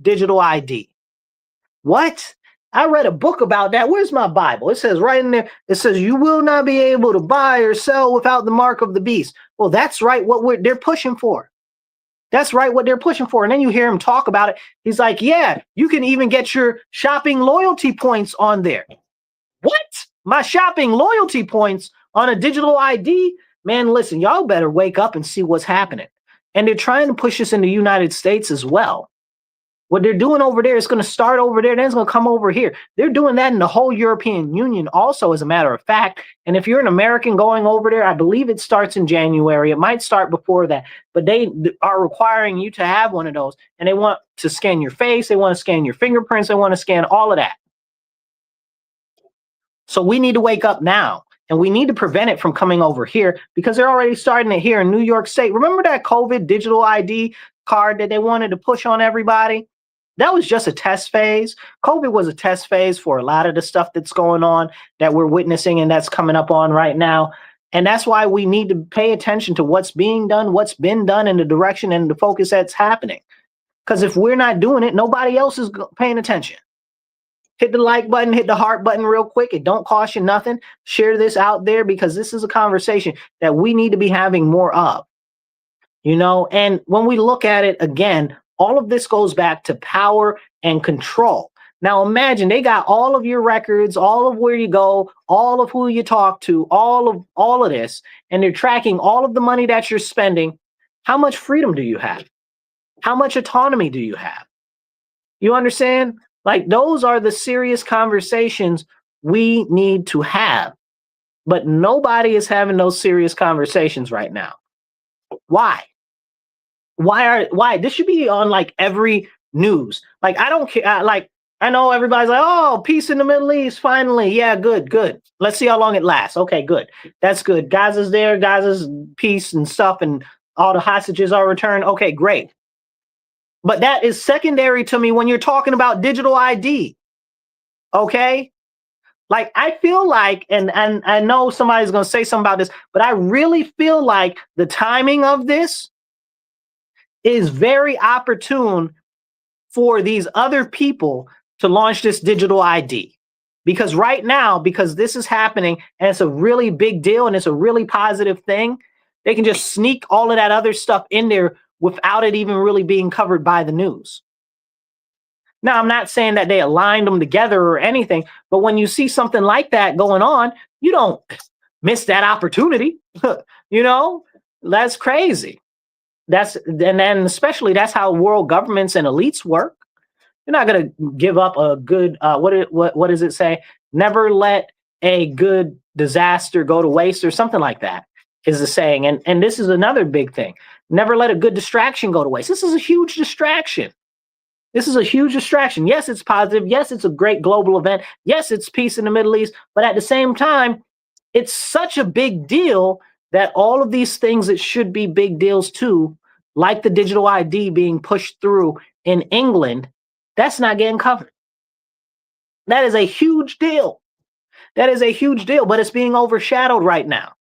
digital ID. What? I read a book about that. Where's my Bible? It says right in there, it says you will not be able to buy or sell without the mark of the beast. Well, that's right what they're pushing for. That's right what they're pushing for. And then you hear him talk about it. He's like, yeah, you can even get your shopping loyalty points on there. What? My shopping loyalty points on a digital ID? Man, listen, y'all better wake up and see what's happening. And they're trying to push this in the United States as well. What they're doing over there is going to start over there, then it's going to come over here. They're doing that in the whole European Union also, as a matter of fact. And if you're an American going over there, I believe it starts in January. It might start before that, but they are requiring you to have one of those. And they want to scan your face. They want to scan your fingerprints. They want to scan all of that. So we need to wake up now. And we need to prevent it from coming over here, because they're already starting it here in New York State. Remember that COVID digital ID card that they wanted to push on everybody? That was just a test phase. COVID was a test phase for a lot of the stuff that's going on, that we're witnessing, and that's coming up on right now. And that's why we need to pay attention to what's being done, what's been done, and the direction and the focus that's happening. Because if we're not doing it, nobody else is paying attention. Hit the like button, hit the heart button real quick. It don't cost you nothing. Share this out there, because this is a conversation that we need to be having more of. You know, and when we look at it again, all of this goes back to power and control. Now imagine they got all of your records, all of where you go, all of who you talk to, all of this, and they're tracking all of the money that you're spending. How much freedom do you have? How much autonomy do you have? You understand? Like, those are the serious conversations we need to have. But nobody is having those serious conversations right now. Why? Why? This should be on like every news. Like, I don't care. Like, I know everybody's like, oh, peace in the Middle East, finally. Yeah, good. Let's see how long it lasts. Okay, good. That's good. Gaza's there. Gaza's peace and stuff, and all the hostages are returned. Okay, great. But that is secondary to me when you're talking about digital ID. Okay? Like, I feel like, and I know somebody's going to say something about this, but I really feel like the timing of this is very opportune for these other people to launch this digital ID. Because right now, because this is happening and it's a really big deal and it's a really positive thing, they can just sneak all of that other stuff in there without it even really being covered by the news. Now, I'm not saying that they aligned them together or anything, but when you see something like that going on, you don't miss that opportunity. You know, that's crazy. And then especially that's how world governments and elites work. You're not going to give up a good, what does it say? Never let a good disaster go to waste, or something like that is the saying. And this is another big thing. Never let a good distraction go to waste. This is a huge distraction. This is a huge distraction. Yes, it's positive. Yes, it's a great global event. Yes, it's peace in the Middle East. But at the same time, it's such a big deal that all of these things that should be big deals too, like the digital ID being pushed through in England, that's not getting covered. That is a huge deal. That is a huge deal, but it's being overshadowed right now.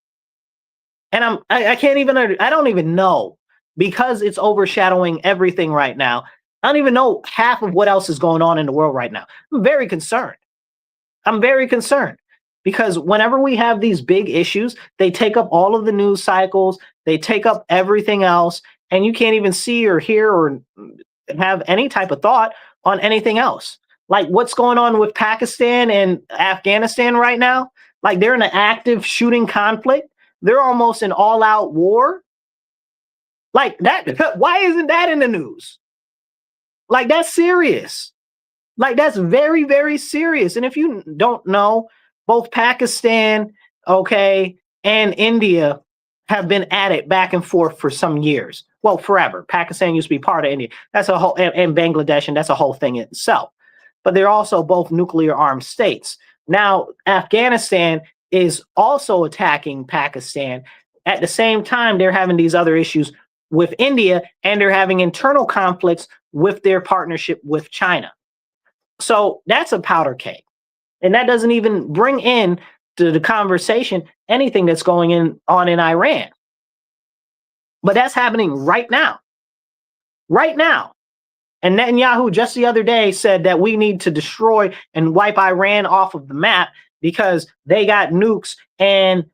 And I can't even, I don't even know, because it's overshadowing everything right now. I don't even know half of what else is going on in the world right now. I'm very concerned. I'm very concerned, because whenever we have these big issues, they take up all of the news cycles, they take up everything else, and you can't even see or hear or have any type of thought on anything else. Like what's going on with Pakistan and Afghanistan right now? Like, they're in an active shooting conflict. They're almost in all-out war. Like that, why isn't that in the news? Like, that's serious. Like, that's very, very serious. And if you don't know, both Pakistan, okay, and India have been at it back and forth for some years. Well, forever. Pakistan used to be part of India. That's a whole, and Bangladesh, and that's a whole thing itself. But they're also both nuclear armed states. Now, Afghanistan is also attacking Pakistan. At the same time, they're having these other issues with India, and they're having internal conflicts with their partnership with China. So that's a powder keg. And that doesn't even bring in to the conversation anything that's going on in Iran. But that's happening right now. Right now. And Netanyahu just the other day said that we need to destroy and wipe Iran off of the map because they got nukes, and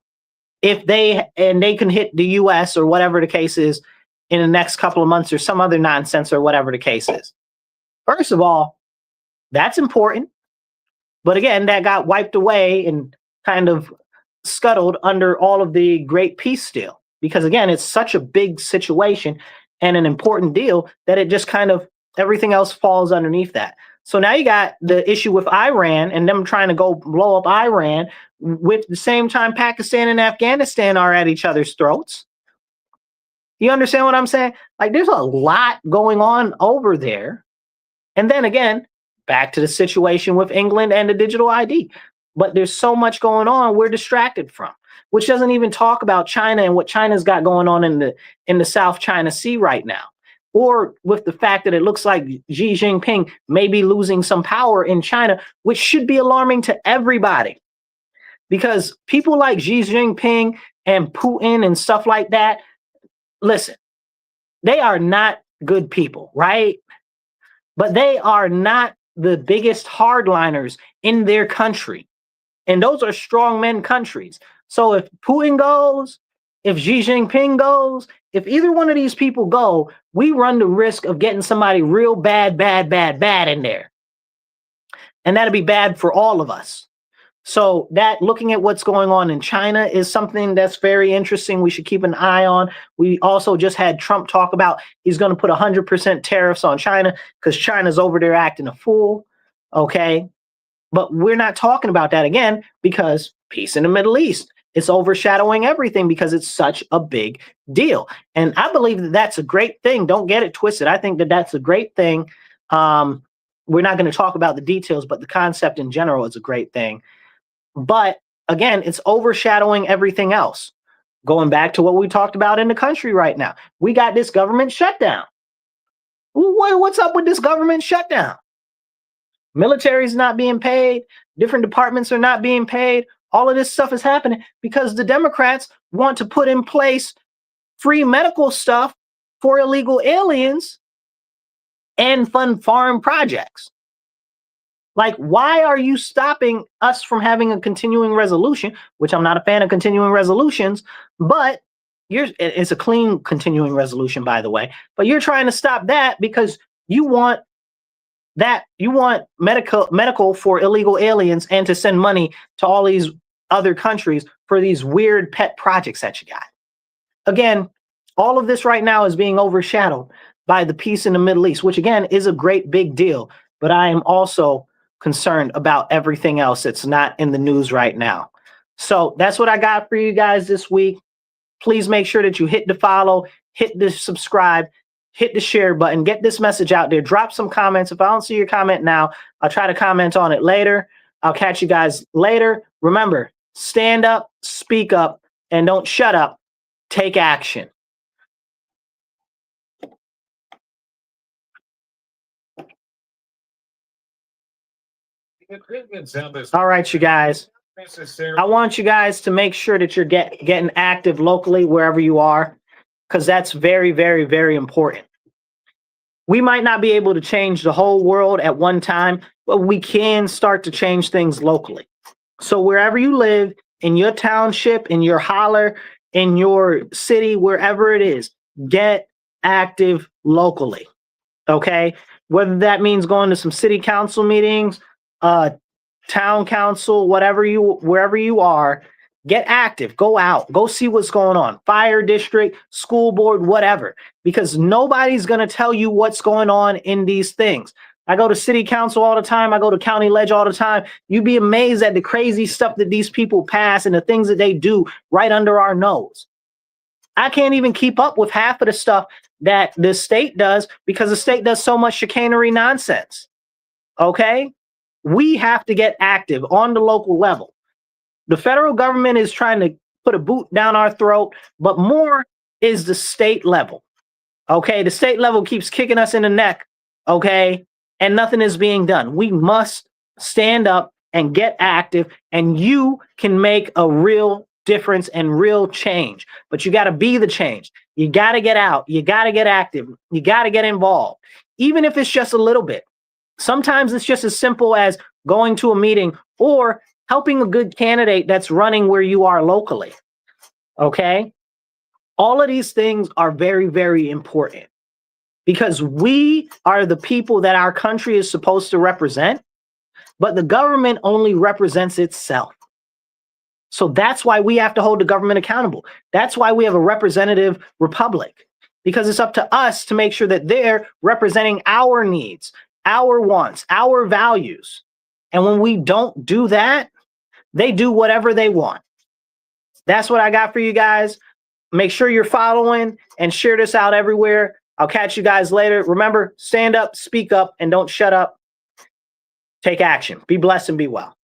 if they can hit the US or whatever the case is in the next couple of months, or some other nonsense, or whatever the case is. First of all, that's important. But again, that got wiped away and kind of scuttled under all of the great peace deal. Because again, it's such a big situation and an important deal that it just kind of Everything else falls underneath that. So now you got the issue with Iran and them trying to go blow up Iran with the same time Pakistan and Afghanistan are at each other's throats. You understand what I'm saying? Like there's a lot going on over there. And then again, back to the situation with England and the digital ID. But there's so much going on we're distracted from, which doesn't even talk about China and what China's got going on in the South China Sea right now. Or with the fact that it looks like Xi Jinping may be losing some power in China, which should be alarming to everybody. Because people like Xi Jinping and Putin and stuff like that, listen, they are not good people, right? But they are not the biggest hardliners in their country. And those are strongmen countries. So if Putin goes, if Xi Jinping goes, if either one of these people go, we run the risk of getting somebody real bad in there. And that'd be bad for all of us. So that looking at what's going on in China is something that's very interesting. We should keep an eye on. We also just had Trump talk about he's going to put 100% tariffs on China because China's over there acting a fool. Okay. But we're not talking about that again because peace in the Middle East. It's overshadowing everything because it's such a big deal. And I believe that that's a great thing. Don't get it twisted. I think that that's a great thing. We're not going to talk about the details, but the concept in general is a great thing. But again, it's overshadowing everything else. Going back to what we talked about in the country right now, we got this government shutdown. What's up with this government shutdown? Military's not being paid. Different departments are not being paid. All of this stuff is happening because the Democrats want to put in place free medical stuff for illegal aliens and fund foreign projects. Like, why are you stopping us from having a continuing resolution, which I'm not a fan of continuing resolutions, but it's a clean continuing resolution, by the way, but you're trying to stop that because you want medical for illegal aliens and to send money to all these other countries for these weird pet projects that you got. Again, all of this right now is being overshadowed by the peace in the Middle East, which again is a great big deal, but I am also concerned about everything else that's not in the news right now. So that's what I got for you guys this week. Please make sure that you hit the follow, hit the subscribe, hit the share button, get this message out there, drop some comments. If I don't see your comment now, I'll try to comment on it later. I'll catch you guys later. Remember, stand up, speak up, and don't shut up. Take action. All right, you guys. I want you guys to make sure that you're getting active locally wherever you are, because that's very, very, very important. We might not be able to change the whole world at one time, but we can start to change things locally. So wherever you live, in your township, in your holler, in your city, wherever it is, get active locally. Okay? Whether that means going to some city council meetings, town council, wherever you are, get active, go out, go see what's going on, fire district, school board, whatever, because nobody's going to tell you what's going on in these things. I go to city council all the time. I go to county ledge all the time. You'd be amazed at the crazy stuff that these people pass and the things that they do right under our nose. I can't even keep up with half of the stuff that the state does because the state does so much chicanery nonsense. Okay? We have to get active on the local level. The federal government is trying to put a boot down our throat, but more is the state level. Okay, the state level keeps kicking us in the neck, okay, and nothing is being done. We must stand up and get active, and you can make a real difference and real change. But you got to be the change. You got to get out. You got to get active. You got to get involved, even if it's just a little bit. Sometimes it's just as simple as going to a meeting or helping a good candidate that's running where you are locally. Okay? All of these things are very, very important because we are the people that our country is supposed to represent, but the government only represents itself. So that's why we have to hold the government accountable. That's why we have a representative republic. because it's up to us to make sure that they're representing our needs, our wants, our values. And when we don't do that, they do whatever they want. That's what I got for you guys. Make sure you're following and share this out everywhere. I'll catch you guys later. Remember, stand up, speak up, and don't shut up. Take action. Be blessed and be well.